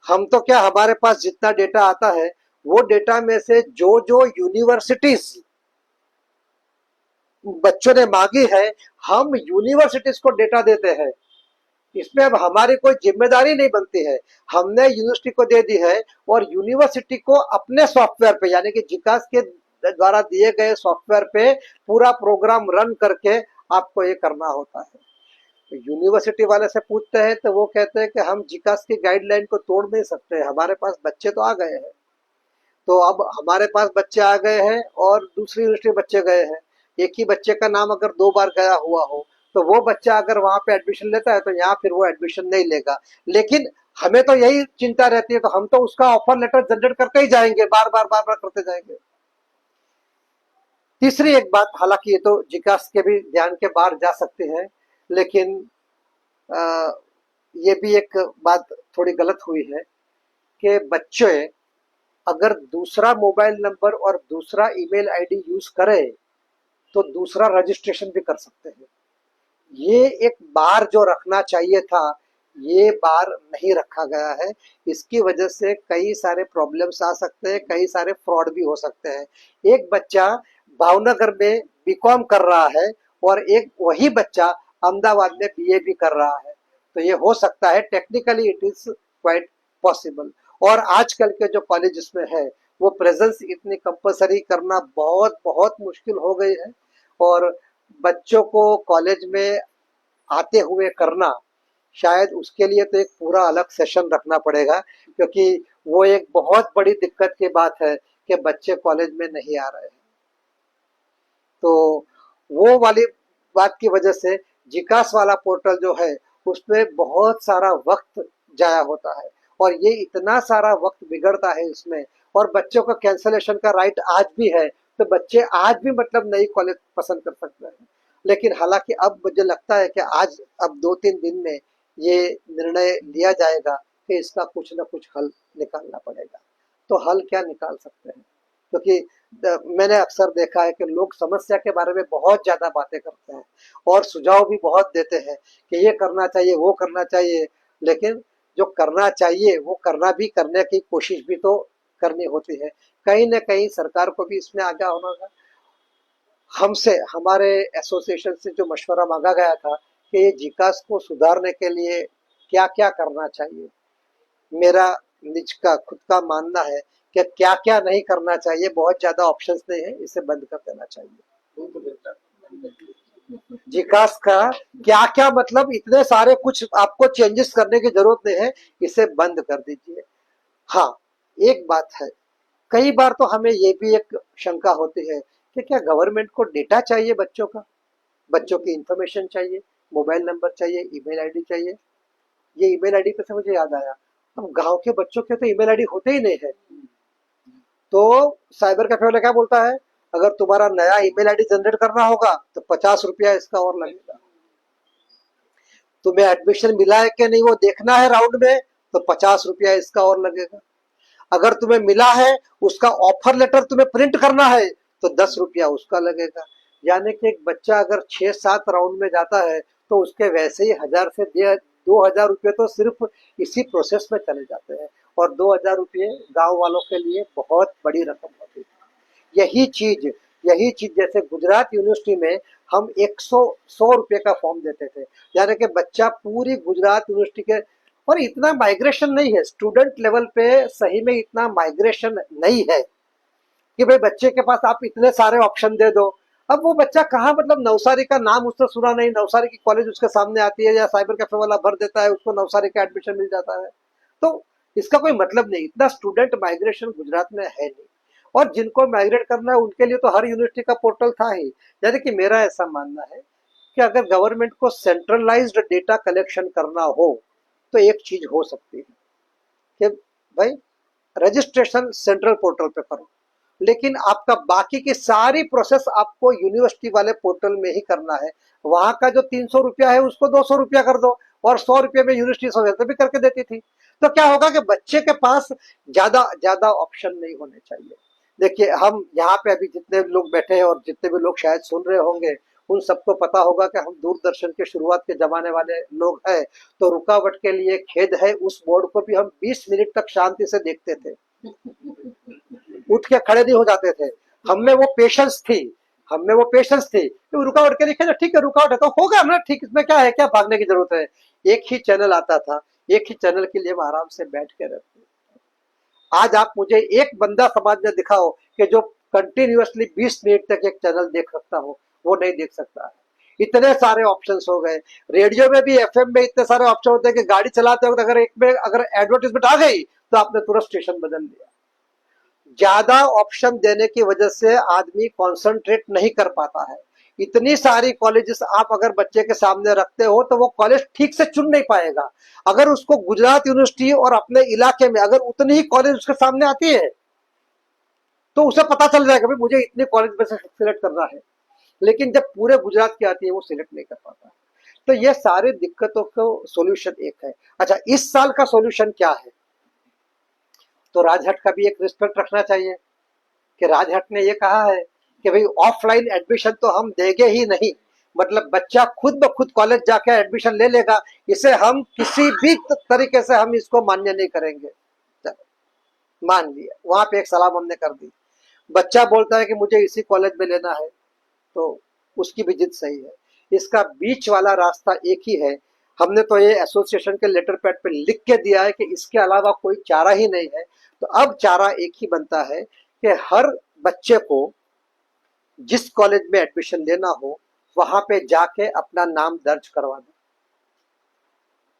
हम तो क्या, हमारे पास जितना डेटा आता है वो डेटा में से जो जो यूनिवर्सिटीज बच्चों ने मांगी है, हम यूनिवर्सिटीज को डेटा देते हैं। इसमें अब हमारी कोई जिम्मेदारी नहीं बनती है। हमने यूनिवर्सिटी को दे दी है और यूनिवर्सिटी को अपने सॉफ्टवेयर पे, यानी कि जिकास के द्वारा दिए गए सॉफ्टवेयर पे पूरा प्रोग्राम रन करके आपको ये करना होता है। तो यूनिवर्सिटी वाले से पूछते हैं तो वो कहते हैं कि हम जिकास की गाइडलाइन को तोड़ नहीं सकते, हमारे पास बच्चे तो आ गए हैं। तो अब हमारे पास बच्चे आ गए हैं और दूसरी यूनिवर्सिटी बच्चे गए हैं। एक ही बच्चे का नाम अगर 2 बार गया हुआ हो तो वो बच्चा अगर वहां पे एडमिशन लेता है तो यहाँ फिर वो एडमिशन नहीं लेगा। लेकिन हमें तो यही चिंता रहती है, तो हम तो उसका ऑफर लेटर जनरेट करते ही जाएंगे, बार बार करते जाएंगे। तीसरी एक बात, हालांकि ये तो जिकास के भी ध्यान के बाहर जा सकती है, लेकिन आ, ये भी एक बात थोड़ी गलत हुई है कि बच्चे अगर दूसरा मोबाइल नंबर और दूसरा ईमेल आईडी यूज करे तो दूसरा रजिस्ट्रेशन भी कर सकते हैं। ये एक बार जो रखना चाहिए था, ये बार नहीं रखा गया है। इसकी वजह से कई सारे प्रॉब्लम्स आ सकते हैं, कई सारे फ्रॉड भी हो सकते हैं। एक बच्चा भावनगर में बीकॉम कर रहा है और एक वही बच्चा अहमदाबाद में बीए भी कर रहा है, तो ये हो सकता है, technically it is quite possible. और आजकल के जो कॉलेजेस में है वो प्रेजेंस इतनी कंपलसरी करना बहुत बहुत मुश्किल हो गई है। और बच्चों को कॉलेज में आते हुए करना, शायद उसके लिए तो एक पूरा अलग सेशन रखना पड़ेगा, क्योंकि वो एक बहुत बड़ी दिक्कत की बात है कि बच्चे कॉलेज में नहीं आ रहे हैं। तो वो वाली बात की वजह से जिकास वाला पोर्टल जो है उसमें बहुत सारा वक्त जाया होता है और ये इतना सारा वक्त बिगड़ता है इसमें। और बच्चों का कैंसलेशन का राइट आज भी है, तो बच्चे आज भी मतलब नई कॉलेज पसंद कर सकते हैं। लेकिन हालांकि अब मुझे लगता है कि आज अब 2-3 दिन में ये निर्णय लिया जाएगा कि इसका कुछ ना कुछ हल निकालना पड़ेगा। तो हल क्या निकाल सकते हैं, क्योंकि मैंने अक्सर देखा है कि लोग समस्या के बारे में बहुत ज्यादा बातें करते हैं और सुझाव भी बहुत देते हैं कि ये करना चाहिए, वो करना चाहिए, लेकिन जो करना चाहिए वो करना भी, करने की कोशिश भी तो करनी होती है। कहीं ना कहीं सरकार को भी इसमें आगे होना होगा। हमसे, हमारे एसोसिएशन से जो मशवरा मांगा गया था कि ये जिकास को सुधारने के लिए क्या क्या करना चाहिए, मेरा निज का खुद का मानना है कि क्या क्या नहीं करना चाहिए, बहुत ज्यादा ऑप्शंस नहीं है, इसे बंद कर देना चाहिए। जिकास का क्या क्या मतलब, इतने सारे कुछ आपको चेंजेस करने की जरूरत नहीं है, इसे बंद कर दीजिए। हाँ, एक बात है, कई बार तो हमें ये भी एक शंका होती है कि क्या गवर्नमेंट को डेटा चाहिए बच्चों का, बच्चों की इंफॉर्मेशन चाहिए, मोबाइल नंबर चाहिए, ईमेल आईडी चाहिए। ये ईमेल आईडी पे से मुझे याद आया, अब गांव के बच्चों के तो ईमेल आईडी होते ही नहीं है। तो साइबर कैफे वाला क्या बोलता है, अगर तुम्हारा नया ईमेल आईडी जनरेट करना होगा तो 50 रुपया इसका और लगेगा। तुम्हें एडमिशन मिला है कि नहीं वो देखना है राउंड में, तो 50 रुपया इसका और लगेगा। अगर तुम्हें मिला है, उसका ऑफर लेटर तुम्हें प्रिंट करना है, तो 10 रुपया उसका लगेगा। यानी कि एक बच्चा अगर 6-7 राउंड में जाता है तो उसके वैसे ही 1000 से 2000 रुपये तो सिर्फ इसी प्रोसेस में चले जाते हैं। और 2000 रुपये गांव वालों के लिए बहुत बड़ी रकम होती है। यही चीज जैसे गुजरात यूनिवर्सिटी में हम 100 रुपये का फॉर्म देते थे, यानी कि बच्चा पूरी गुजरात यूनिवर्सिटी के, और इतना माइग्रेशन नहीं है स्टूडेंट लेवल पे, सही में इतना माइग्रेशन नहीं है कि भाई बच्चे के पास आप इतने सारे ऑप्शन दे दो। अब वो बच्चा कहाँ, मतलब नवसारी का नाम उसने सुना नहीं, नवसारी की कॉलेज उसके सामने आती है या साइबर कैफे वाला भर देता है, उसको नवसारी का एडमिशन मिल जाता है। तो इसका कोई मतलब नहीं, इतना स्टूडेंट माइग्रेशन गुजरात में है नहीं। और जिनको माइग्रेट करना है उनके लिए तो हर यूनिवर्सिटी का पोर्टल था ही। यानी कि मेरा ऐसा मानना है कि अगर गवर्नमेंट को सेंट्रलाइज्ड डेटा कलेक्शन करना हो तो एक चीज हो सकती है कि भाई रजिस्ट्रेशन सेंट्रल पोर्टल पे करो, लेकिन आपका बाकी की सारी प्रोसेस आपको यूनिवर्सिटी वाले पोर्टल में ही करना है। वहां का जो 300 रुपया है उसको 200 रुपया कर दो, और 100 रुपये में यूनिवर्सिटी सौ भी करके देती थी। तो क्या होगा कि बच्चे के पास ज्यादा ज्यादा ऑप्शन नहीं होने चाहिए। देखिए, हम यहाँ पे अभी जितने लोग बैठे हैं और जितने भी लोग शायद सुन रहे होंगे, उन सबको पता होगा कि हम दूरदर्शन के शुरुआत के जमाने वाले लोग हैं। तो रुकावट के लिए खेद है, उस बोर्ड को भी हम 20 मिनट तक शांति से देखते थे, उठ के खड़े नहीं हो जाते थे। हमें वो पेशेंस थी, हमें वो पेशेंस थी कि रुकावट के लिए खेद, ठीक है रुकावट है तो होगा ना, ठीक, इसमें क्या है, क्या भागने की जरूरत है। एक ही चैनल आता था, एक ही चैनल के लिए हम आराम से बैठ के रहते। आज आप मुझे एक बंदा समाज में दिखाओ कि जो कंटिन्यूअसली 20 मिनट तक एक चैनल देख सकता हो, वो नहीं देख सकता है। इतने सारे ऑप्शंस हो गए, रेडियो में भी, एफएम में इतने सारे ऑप्शन होते हैं कि गाड़ी चलाते वक्त अगर एक में अगर एडवर्टीजमेंट आ गई तो आपने तुरंत स्टेशन बदल दिया। ज्यादा ऑप्शन देने की वजह से आदमी कंसंट्रेट नहीं कर पाता है। इतनी सारी कॉलेजेस आप अगर बच्चे के सामने रखते हो तो वो कॉलेज ठीक से चुन नहीं पाएगा। अगर उसको गुजरात यूनिवर्सिटी और अपने इलाके में अगर उतनी ही कॉलेज उसके सामने आती है तो उसे पता चल जाएगा भाई मुझे इतने कॉलेज में से सिलेक्ट करना है। लेकिन जब पूरे गुजरात की आती है वो सिलेक्ट नहीं कर पाता। तो ये सारी दिक्कतों को सोल्यूशन एक है। अच्छा, इस साल का सोल्यूशन क्या है? तो राजहट का भी एक रिस्पेक्ट रखना चाहिए कि राजहट ने ये कहा है कि भाई ऑफलाइन एडमिशन तो हम देंगे ही नहीं, मतलब बच्चा खुद ब खुद कॉलेज जाके एडमिशन ले लेगा, इसे हम किसी भी तरीके से हम इसको मान्य नहीं करेंगे। चलो मान लिया, वहां पे एक सलाह हमने कर दी। बच्चा बोलता है कि मुझे इसी कॉलेज में लेना है, तो उसकी भी जिद सही है। इसका बीच वाला रास्ता एक ही है। हमने तो ये एसोसिएशन के लेटर पैड पे लिख के दिया है कि इसके अलावा कोई चारा ही नहीं है। तो अब चारा एक ही बनता है कि हर बच्चे को जिस कॉलेज में एडमिशन लेना हो वहां पे जाके अपना नाम दर्ज करवा दें।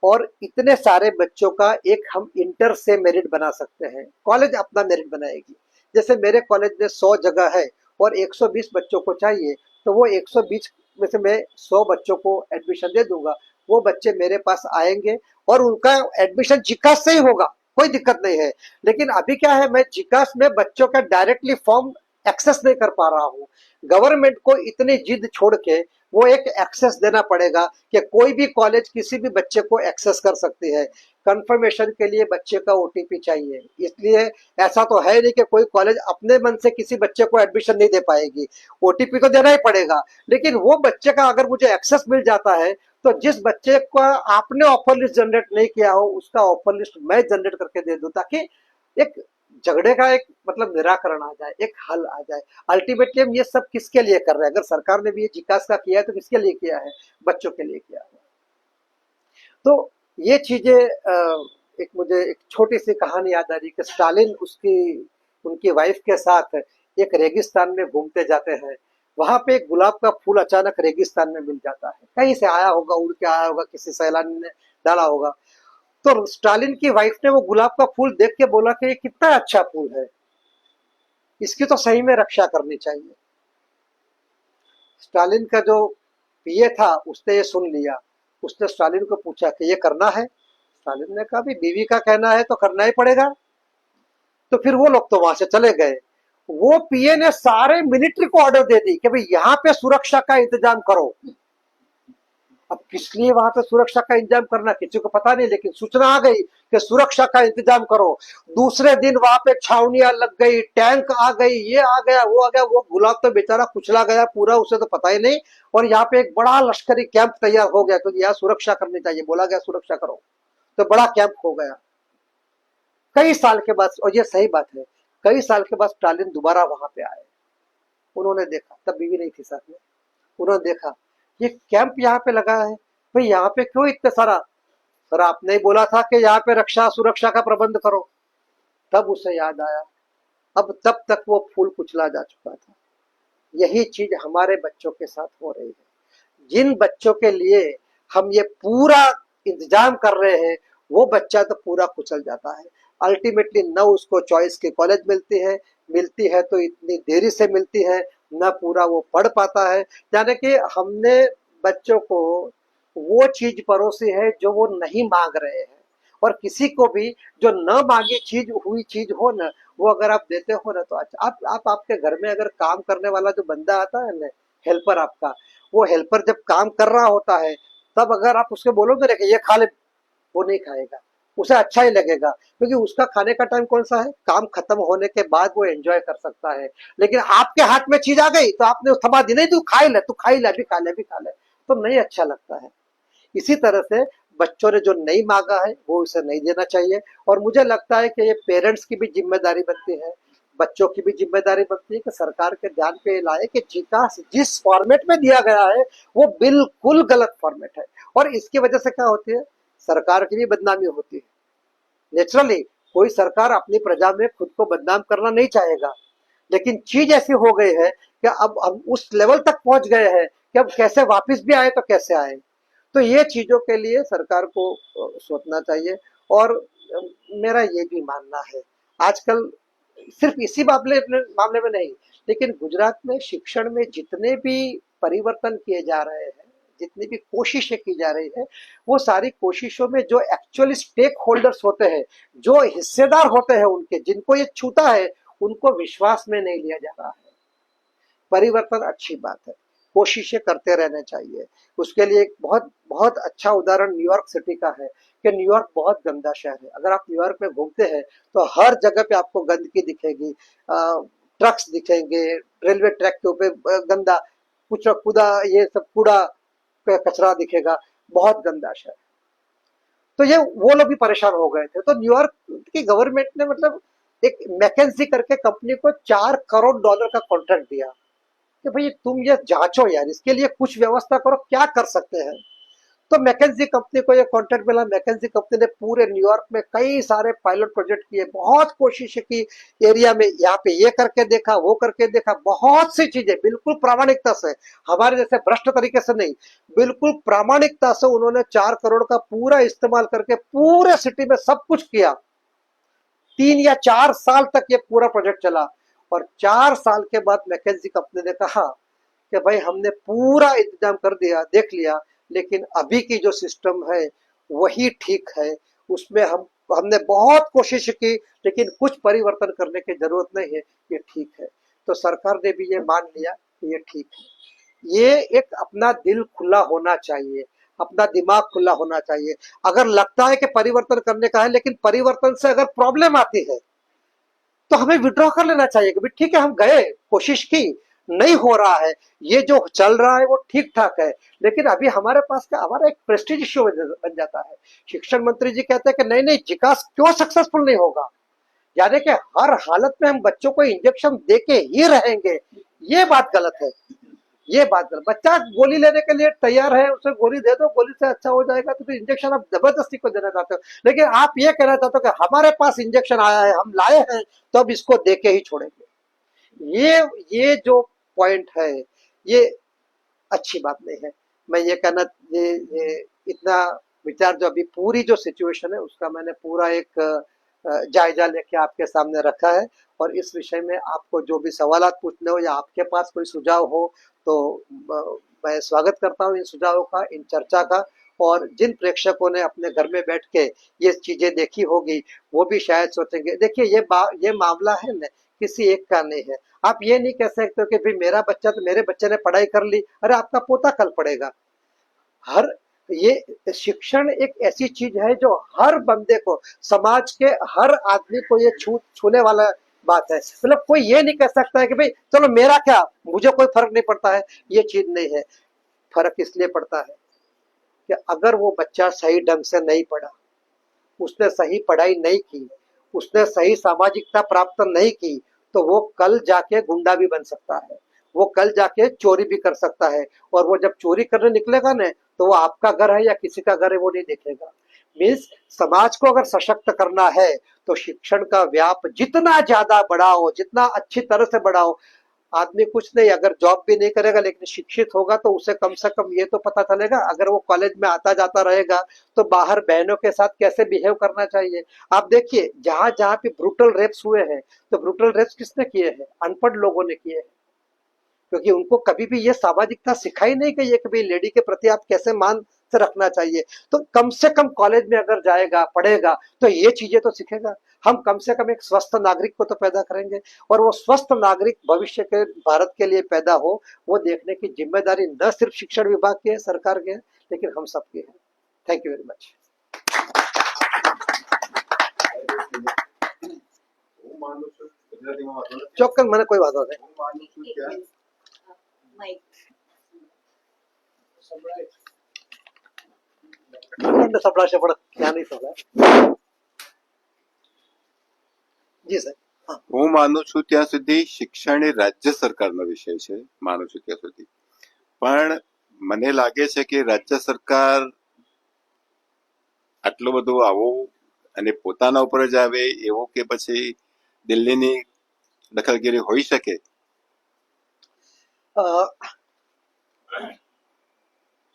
और इतने सारे बच्चों का एक हम इंटर से मेरिट बना सकते हैं, कॉलेज अपना मेरिट बनाएगी। जैसे मेरे कॉलेज में 100 जगह है और 120 बच्चों को चाहिए, तो वो 120 में से मैं 100 बच्चों को एडमिशन दे दूंगा। वो बच्चे मेरे पास आएंगे और उनका एडमिशन जिकास से ही होगा, कोई दिक्कत नहीं है। लेकिन अभी क्या है, मैं जिकास में बच्चों का डायरेक्टली फॉर्म एक्सेस नहीं कर पा रहा हूँ। गवर्नमेंट को इतनी जिद छोड़ के वो एक एक्सेस देना पड़ेगा कि कोई भी कॉलेज किसी भी बच्चे को एक्सेस कर सकती है। कंफर्मेशन के लिए बच्चे का ओटीपी चाहिए, इसलिए ऐसा तो है नहीं कि कोई कॉलेज अपने मन से किसी बच्चे को एडमिशन नहीं दे पाएगी। ओटीपी तो देना ही पड़ेगा। लेकिन वो बच्चे का अगर मुझे एक्सेस मिल जाता है तो जिस बच्चे को आपने ऑफर लिस्ट जनरेट नहीं किया हो उसका ऑफर लिस्ट मैं जनरेट करके दे दूं, ताकि एक झगड़े का एक मतलब निराकरण आ जाए, एक हल आ जाए। अल्टीमेटली हम ये सब किसके लिए कर रहे हैं? अगर सरकार ने भी ये जिकास का किया है तो किसके लिए किया है? बच्चों के लिए किया है। तो ये चीजें एक मुझे एक छोटी सी कहानी याद आ रही कि स्टालिन उसकी उनकी वाइफ के साथ एक रेगिस्तान में घूमते जाते हैं। वहां पे एक गुलाब का फूल अचानक रेगिस्तान में मिल जाता है, कहीं से आया होगा, उड़ के आया होगा, किसी सैलानी ने डाला होगा। तो स्टालिन की वाइफ ने वो गुलाब का फूल देख के बोला कि ये कितना अच्छा फूल है, इसकी तो सही में रक्षा करनी चाहिए। स्टालिन का जो पीए था उसने ये सुन लिया। उसने स्टालिन को पूछा कि ये करना है? स्टालिन ने कहा भी बीवी का कहना है तो करना ही पड़ेगा। तो फिर वो लोग तो वहां से चले गए। वो पीए ने सारे मिलिट्री को ऑर्डर दे दी कि भाई यहाँ पे सुरक्षा का इंतजाम करो। अब किस लिए वहां पे सुरक्षा का इंतजाम करना किसी को पता नहीं, लेकिन सूचना आ गई कि सुरक्षा का इंतजाम करो। दूसरे दिन वहां पे छावनियां लग गई, टैंक आ गई, ये आ गया, वो आ गया। वो गुलाब तो बेचारा कुचला गया पूरा, उसे तो पता ही नहीं। और यहाँ पे एक बड़ा लश्करी कैंप तैयार हो गया क्योंकि यहाँ सुरक्षा करनी चाहिए, बोला गया सुरक्षा करो। तो बड़ा कैंप हो गया। कई साल के बाद, और ये सही बात है, कई साल के बाद स्टालिन दोबारा वहां पे आए। उन्होंने देखा, तब बीवी नहीं थी साथ में। उन्होंने देखा ये कैंप यहाँ पे लगा है, भाई यहाँ पे क्यों इतने सारा? सर आपने ही बोला था कि यहाँ पे रक्षा सुरक्षा का प्रबंध करो। तब उसे याद आया, अब तब तक वो फूल कुचला जा चुका था। यही चीज हमारे बच्चों के साथ हो रही है। जिन बच्चों के लिए हम ये पूरा इंतजाम कर रहे हैं वो बच्चा तो पूरा कुचल जाता है। अल्टीमेटली न उसको चॉइस की कॉलेज मिलती है तो इतनी देरी से मिलती है, न पूरा वो पढ़ पाता है। यानी कि हमने बच्चों को वो चीज परोसी है जो वो नहीं मांग रहे हैं। और किसी को भी जो न मांगी चीज हुई चीज हो ना, वो अगर आप देते हो ना तो अच्छा। आप आपके घर में अगर काम करने वाला जो बंदा आता है ना, हेल्पर आपका, वो हेल्पर जब काम कर रहा होता है तब अगर आप उसके बोलोगे कि ये खा ले, वो नहीं खाएगा, उसे अच्छा ही लगेगा, क्योंकि उसका खाने का टाइम कौन सा है, काम खत्म होने के बाद वो एंजॉय कर सकता है। लेकिन आपके हाथ में चीज आ गई तो आपने थमा दी, नहीं तू खा ही ले, तू खा ही ले, अभी खा ले, अभी खा ले, तो नहीं अच्छा लगता है। इसी तरह से बच्चों ने जो नहीं मांगा है वो उसे नहीं देना चाहिए। और मुझे लगता है कि ये पेरेंट्स की भी जिम्मेदारी बनती है, बच्चों की भी जिम्मेदारी बनती है कि सरकार के ध्यान पे ये लाए कि जिकास जिस फॉर्मेट में दिया गया है वो बिल्कुल गलत फॉर्मेट है। और इसकी वजह से क्या होती है, सरकार की भी बदनामी होती है। नेचुरली कोई सरकार अपनी प्रजा में खुद को बदनाम करना नहीं चाहेगा, लेकिन चीज ऐसी हो गई है कि अब हम उस लेवल तक पहुंच गए हैं कि अब कैसे वापस भी आए तो कैसे आए। तो ये चीजों के लिए सरकार को सोचना चाहिए। और मेरा ये भी मानना है, आजकल सिर्फ इसी मामले में नहीं, लेकिन गुजरात में शिक्षण में जितने भी परिवर्तन किए जा रहे हैं, जितनी भी कोशिशें की जा रही है, वो सारी कोशिशों में जो एक्चुअली स्टेक होल्डर्स होते हैं, जो हिस्सेदार होते हैं उनके, जिनको ये छूता है, उनको विश्वास में नहीं लिया जा रहा है। परिवर्तन अच्छी बात है, कोशिशें करते रहने चाहिए। उसके लिए एक बहुत बहुत अच्छा उदाहरण न्यूयॉर्क सिटी का है कि न्यूयॉर्क बहुत गंदा शहर है। अगर आप न्यूयॉर्क में घूमते हैं तो हर जगह पे आपको गंदगी दिखेगी, ट्रक्स दिखेंगे, रेलवे ट्रैक के ऊपर गंदा कुछ कूड़ा, ये सब कूड़ा कचरा दिखेगा, बहुत गंदा शहर। तो ये वो लोग भी परेशान हो गए थे, तो न्यूयॉर्क की गवर्नमेंट ने मतलब एक मैकेंजी करके कंपनी को $4 करोड़ का कॉन्ट्रैक्ट दिया कि भाई तुम ये जांचो यार, इसके लिए कुछ व्यवस्था करो, क्या कर सकते हैं। तो मैकेंजी कंपनी को ये कॉन्ट्रैक्ट मिला। मैकेंजी कंपनी ने पूरे न्यूयॉर्क में कई सारे पायलट प्रोजेक्ट किए, बहुत कोशिश की, एरिया में यहाँ पे ये करके देखा, वो करके देखा, बहुत सी चीजें बिल्कुल प्रामाणिकता से, हमारे जैसे भ्रष्ट तरीके से नहीं, बिल्कुल प्रामाणिकता से उन्होंने 4 करोड़ का पूरा इस्तेमाल करके पूरे सिटी में सब कुछ किया। 3 या 4 साल तक ये पूरा प्रोजेक्ट चला। और 4 साल के बाद मैकेंजी कंपनी ने कहा कि भाई हमने पूरा इंतजाम कर दिया, देख लिया, लेकिन अभी की जो सिस्टम है वही ठीक है, उसमें हमने बहुत कोशिश की, लेकिन कुछ परिवर्तन करने की जरूरत नहीं है, ये ठीक है। तो सरकार ने भी ये मान लिया कि ये ठीक है। ये एक अपना दिल खुला होना चाहिए, अपना दिमाग खुला होना चाहिए। अगर लगता है कि परिवर्तन करने का है, लेकिन परिवर्तन से अगर प्रॉब्लम आती है तो हमें विड्रॉ कर लेना चाहिए कि ठीक है, हम गए, कोशिश की, नहीं हो रहा है, ये जो चल रहा है वो ठीक ठाक है, लेकिन अभी हमारे पास का हमारा एक प्रेस्टीज इश्यू बन जाता है। शिक्षण मंत्री जी कहते हैं कि नहीं नहीं, जिकास क्यों सक्सेसफुल नहीं होगा, यानी कि हर हालत में हम बच्चों को इंजेक्शन देके ही रहेंगे, ये बात गलत है। ये बात गलत, बच्चा गोली लेने के लिए तैयार है, उसे गोली दे दो, गोली से अच्छा हो जाएगा, तो फिर इंजेक्शन आप जबरदस्ती को देना चाहते हो। लेकिन आप ये कहना चाहते हो कि हमारे पास इंजेक्शन आया है, हम लाए हैं, तो अब इसको देके ही छोड़ेंगे। ये जो पॉइंट है, ये अच्छी बात नहीं है। मैं ये कहना, ये इतना विचार, जो अभी पूरी जो सिचुएशन है उसका मैंने पूरा एक जायजा लेके आपके सामने रखा है। और इस विषय में आपको जो भी सवालात पूछने हो या आपके पास कोई सुझाव हो तो मैं स्वागत करता हूँ इन सुझावों का, इन चर्चा का। और जिन प्रेक्षकों ने अपने घर में बैठ के ये चीजें देखी होगी वो भी शायद सोचेंगे। देखिए ये मामला है न, किसी एक का नहीं है। आप ये नहीं कह सकते कि भाई मेरा बच्चा, तो मेरे बच्चे ने पढ़ाई कर ली, अरे आपका पोता कल पढ़ेगा। हर ये शिक्षण एक ऐसी चीज है जो हर बंदे को, समाज के हर आदमी को ये छूने वाला बात है। मतलब कोई ये नहीं कह सकता है कि भाई चलो मेरा क्या, मुझे कोई फर्क नहीं पड़ता है, ये चीज नहीं है। फर्क इसलिए पड़ता है कि अगर वो बच्चा सही ढंग से नहीं पढ़ा, उसने सही पढ़ाई नहीं की, उसने सही सामाजिकता प्राप्त नहीं की, तो वो कल जाके गुंडा भी बन सकता है, वो कल जाके चोरी भी कर सकता है। और वो जब चोरी करने निकलेगा ना, तो वो आपका घर है या किसी का घर है वो नहीं देखेगा। मीन्स समाज को अगर सशक्त करना है तो शिक्षण का व्याप जितना ज्यादा बढ़ाओ, जितना अच्छी तरह से बढ़ाओ। आदमी कुछ नहीं, अगर जॉब भी नहीं करेगा लेकिन शिक्षित होगा तो उसे कम से कम ये तो पता चलेगा, अगर वो कॉलेज में आता जाता रहेगा तो बाहर बहनों के साथ कैसे बिहेव करना चाहिए। आप देखिए जहां जहां पे ब्रूटल रेप्स हुए हैं, तो ब्रूटल रेप्स किसने किए हैं, अनपढ़ लोगों ने किए हैं, क्योंकि उनको कभी भी ये सामाजिकता सिखाई नहीं गई है कि भाई लेडी के प्रति आप कैसे मान से रखना चाहिए। तो कम से कम कॉलेज में अगर जाएगा, पढ़ेगा, तो ये चीजें तो सीखेगा। हम कम से कम एक स्वस्थ नागरिक को तो पैदा करेंगे, और वो स्वस्थ नागरिक भविष्य के भारत के लिए पैदा हो, वो देखने की जिम्मेदारी न सिर्फ शिक्षण विभाग की है, सरकार की है, लेकिन हम सबकी है। Thank you very much. ચોક્કસ, મને કોઈ વાંધો નહીં. મને સંભળાશે પણ ક્યાં નહીં સંભળાય. જી સાહેબ. હું માનું છું ત્યાં સુધી શિક્ષણ એ રાજ્ય સરકારનો વિષય છે, માનું છું ત્યાં સુધી. પણ મને લાગે છે કે રાજ્ય સરકાર આટલું બધું આવું અને પોતાના ઉપર જ આવે એવું કે પછી દિલ્હીની દખલગીરી હોઈ શકે.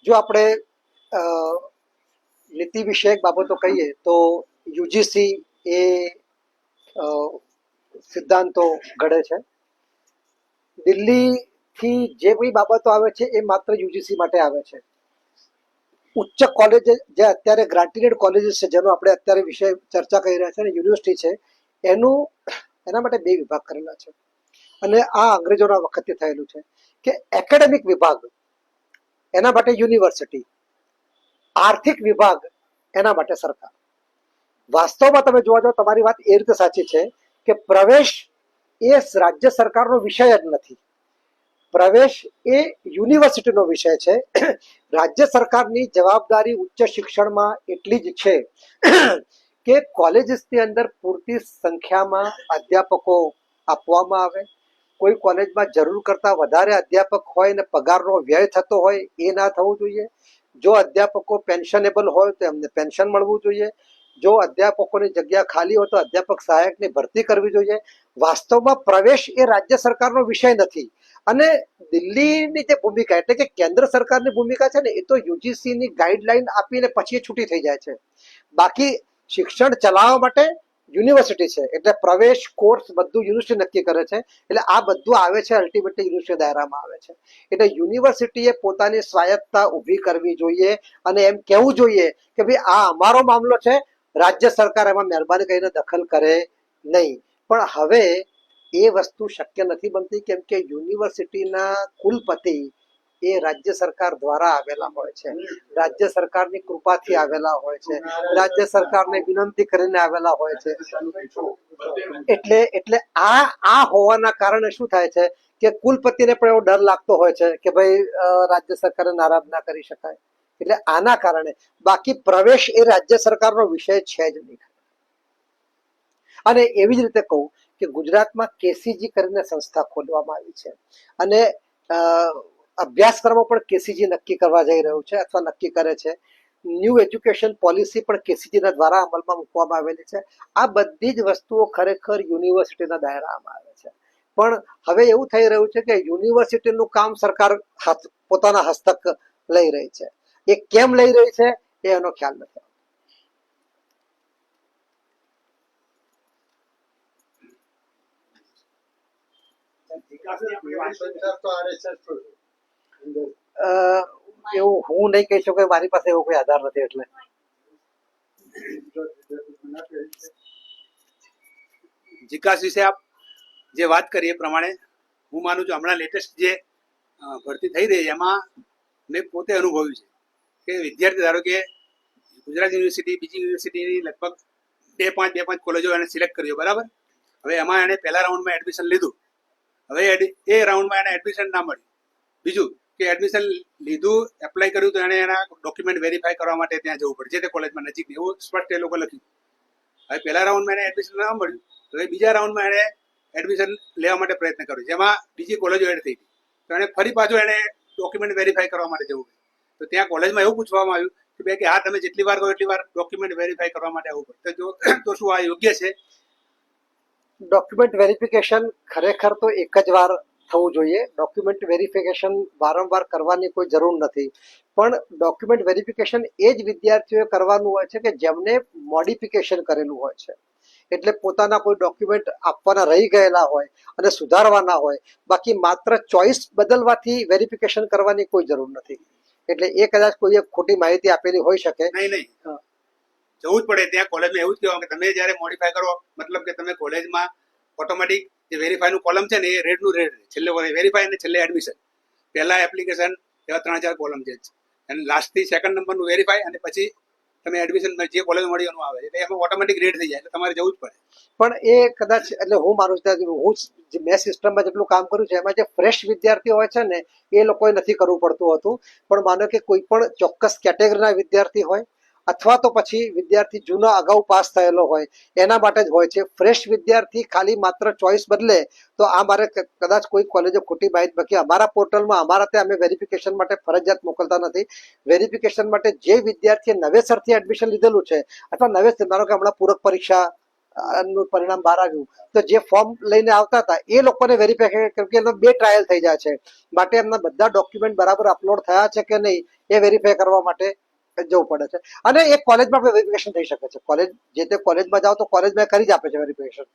જો આપણે નીતિ વિષયક બાબતો કહીએ તો યુજીસી એ સિદ્ધાંતો ઘડે છે. દિલ્હીથી જે કોઈ બાબતો આવે છે એ માત્ર યુજીસી માટે આવે છે. ઉચ્ચ કોલેજ જે અત્યારે ગ્રાન્ટેડ કોલેજીસ છે, જેનો આપણે અત્યારે વિષય ચર્ચા કરી રહ્યા છે, અને યુનિવર્સિટી છે, એના માટે બે વિભાગ કરેલા છે. અને આ અંગ્રેજોના વખતથી થયેલું છે કે એકેડેમિક વિભાગ એના માટે યુનિવર્સિટી, આર્થિક વિભાગ એના માટે સરકાર. વાસ્તવમાં તમે જોવા જાઓ, તમારી વાત એ રીતે સાચી છે કે પ્રવેશ એ રાજ્ય સરકારનો વિષય જ નથી. પ્રવેશ એ યુનિવર્સિટીનો વિષય છે. રાજ્ય સરકારની જવાબદારી ઉચ્ચ શિક્ષણમાં એટલી જ છે કે કોલેજીસની અંદર પૂરતી સંખ્યામાં અધ્યાપકો આપવામાં આવે. કોઈ કોલેજમાં જરૂર કરતાં વધારે અધ્યાપક હોય ને પગારનો વ્યય થતો હોય એ ના થવું જોઈએ. જો અધ્યાપકો પેન્શનેબલ હોય તો એમને પેન્શન મળવું જોઈએ. જો અધ્યાપકોની જગ્યા ખાલી હોય તો અધ્યાપક સહાયકની ભરતી કરવી જોઈએ. વાસ્તવમાં પ્રવેશ એ રાજ્ય સરકારનો વિષય નથી. અને દિલ્હીની જે ભૂમિકા એટલે કે કેન્દ્ર સરકારની ભૂમિકા છે ને, એ તો યુજીસીની ગાઈડલાઈન આપીને પછી એ છૂટી થઈ જાય છે. બાકી શિક્ષણ ચલાવવા માટે યુનિવર્સિટી છે, એટલે પ્રવેશ કોર્સ બધું યુનિવર્સિટી નક્કી કરે છે. એટલે આ બધું આવે છે અલ્ટિમેટલી યુનિવર્સિટી દાયરામાં આવે છે. એટલે યુનિવર્સિટીએ પોતાની સ્વાયત્તતા ઊભી કરવી જોઈએ અને એમ કહેવું જોઈએ કે ભાઈ આ અમારો મામલો છે, રાજ્ય સરકાર એમાં મહેરબાની કરીને દખલ કરે નહીં. પણ હવે એ વસ્તુ શક્ય નથી બનતી, કેમ કે યુનિવર્સિટીના કુલપતિ એ રાજ્ય સરકાર દ્વારા આવેલા હોય છે, રાજ્ય સરકારની કૃપાથી આવેલા હોય છે, રાજ્ય સરકારને વિનંતી કરીને આવેલા હોય છે. એટલે આ હોવાના કારણે શું થાય છે કે કુલપતિને પણ એવો ડર લાગતો હોય છે કે ભાઈ રાજ્ય સરકારને નારાજ ના કરી શકાય. એટલે આના કારણે, બાકી પ્રવેશ એ રાજ્ય સરકારનો વિષય છે જ નહીં. અને એવી જ રીતે કહું કે ગુજરાતમાં કેસીજી કરીને સંસ્થા ખોલવામાં આવી છે, અને અભ્યાસક્રમો પણ કેસીજી નક્કી કરવા જઈ રહ્યું છે અથવા નક્કી કરે છે. ન્યૂ એજ્યુકેશન પોલિસી પણ કેસીજીના દ્વારા અમલમાં મૂકવામાં આવેલી છે. આ બધી જ વસ્તુઓ ખરેખર યુનિવર્સિટીના દાયરામાં આવે છે. પણ હવે એવું થઈ રહ્યું છે કે યુનિવર્સિટીનું કામ સરકાર પોતાના હસ્તક લઈ રહી છે. એ કેમ લઈ રહી છે એનો ખ્યાલ નથી. એવું હું નહીં કહી શકું, મારી પાસે એવો કોઈ આધાર નથી. એટલે જીકાસ વિશે આપ જે વાત કરી એ પ્રમાણે હું માનું છું હમણાં લેટેસ્ટ જે ભરતી થઈ રહી છે એમાં મેં પોતે અનુભવ્યું છે કે વિદ્યાર્થી ધારો કે ગુજરાત યુનિવર્સિટી બીજી યુનિવર્સિટીની લગભગ બે પાંચ કોલેજો એને સિલેક્ટ કર્યો, બરાબર. હવે એમાં એણે પહેલા રાઉન્ડમાં એડમિશન લીધું. હવે એ રાઉન્ડમાં એને એડમિશન ના મળ્યું. બીજું કે એડમિશન લીધું, એપ્લાય કર્યું, તો એણે એના ડોક્યુમેન્ટ વેરીફાઈ કરવા માટે ત્યાં જવું પડે, જે તે કોલેજમાં નજીક, એવું સ્પષ્ટ એ લોકો લખ્યું. હવે પહેલા રાઉન્ડમાં એને એડમિશન ના મળ્યું, તો એ બીજા રાઉન્ડમાં એણે એડમિશન લેવા માટે પ્રયત્ન કર્યો, જેમાં બીજી કોલેજો એડ થઈ ગઈ. તો એણે ફરી પાછું એણે ડોક્યુમેન્ટ વેરીફાઈ કરવા માટે જવું પડે. તો ત્યાં કોલેજમાં એવું પૂછવામાં આવ્યું કે ભાઈ કે હા તમે જેટલી વાર કહો એટલી વાર ડોક્યુમેન્ટ વેરીફાઈ કરવા માટે આવવું પડે. તો શું આ યોગ્ય છે? ડોક્યુમેન્ટ વેરિફિકેશન ખરેખર તો એક જ વાર થવું જોઈએ. ડોક્યુમેન્ટ વેરિફિકેશન વારંવાર કરવાની કોઈ જરૂર નથી. પણ ડોક્યુમેન્ટ વેરિફિકેશન એ જ વિદ્યાર્થીઓએ કરવાનું હોય છે કે જેમને મોડિફિકેશન કરેલું હોય છે. એટલે પોતાના કોઈ ડોક્યુમેન્ટ આપવાના રહી ગયેલા હોય અને સુધારવાના હોય. બાકી માત્ર ચોઇસ બદલવાથી વેરિફિકેશન કરવાની કોઈ જરૂર નથી. એટલે એ કદાચ કોઈએ ખોટી માહિતી આપેલી હોઈ શકે. નહીં, જવું જ પડે ત્યાં કોલેજમાં એવું જ કહેવાનું કે તમે જ્યારે મોડિફાય કરો મતલબ કે તમે કોલેજમાં ઓટોમેટિક જે વેરીફાઈનું કોલમ છે ને એ રેડનું રેડ છેલ્લે વેરીફાઈ અને છેલ્લે એડમિશન પહેલા એપ્લિકેશન એવા 3-4 કોલમ છે અને લાસ્ટથી સેકન્ડ નંબરનું વેરીફાઈ અને પછી તમે એડમિશન જે કોલેજ મળી એનું આવે એટલે એમાં ઓટોમેટિક રેડ થઈ જાય એટલે તમારે જવું જ પડે. પણ એ કદાચ એટલે હું માનું છું ત્યાં હું મેં સિસ્ટમમાં જેટલું કામ કર્યું છે એમાં જે ફ્રેશ વિદ્યાર્થીઓ હોય છે ને એ લોકોએ નથી કરવું પડતું હતું. પણ માનો કે કોઈ પણ ચોક્કસ કેટેગરીના વિદ્યાર્થી હોય અથવા તો પછી વિદ્યાર્થી જૂનો અગાઉ પાસ થયેલો હોય એના માટે જ હોય છે. ફ્રેશ વિદ્યાર્થી ખાલી માત્ર ચોઈસ બદલે તો આ મારે કદાચ કોઈ કોલેજો ખોટી માહિતી બાકી અમારા પોર્ટલમાં અમારા ત્યાં અમે વેરિફિકેશન માટે ફરજિયાત મોકલતા નથી. વેરિફિકેશન માટે જે વિદ્યાર્થીએ નવેસરથી એડમિશન લીધેલું છે અથવા નવેસર ધારો કે હમણાં પૂરક પરીક્ષા નું પરિણામ બહાર આવ્યું તો જે ફોર્મ લઈને આવતા હતા એ લોકોને વેરીફાઈ કેમ કે એનો 2 ટ્રાયલ થઈ જાય છે માટે એમના બધા ડોક્યુમેન્ટ બરાબર અપલોડ થયા છે કે નહીં એ વેરીફાઈ કરવા માટે જવું પડે છે. અને એક કોલેજમાં વેરિફિકેશન થઈ શકે છે. કોલેજ જે તે કોલેજમાં જાઓ તો કોલેજમાં કરી જ આપે છે વેરિફિકેશન.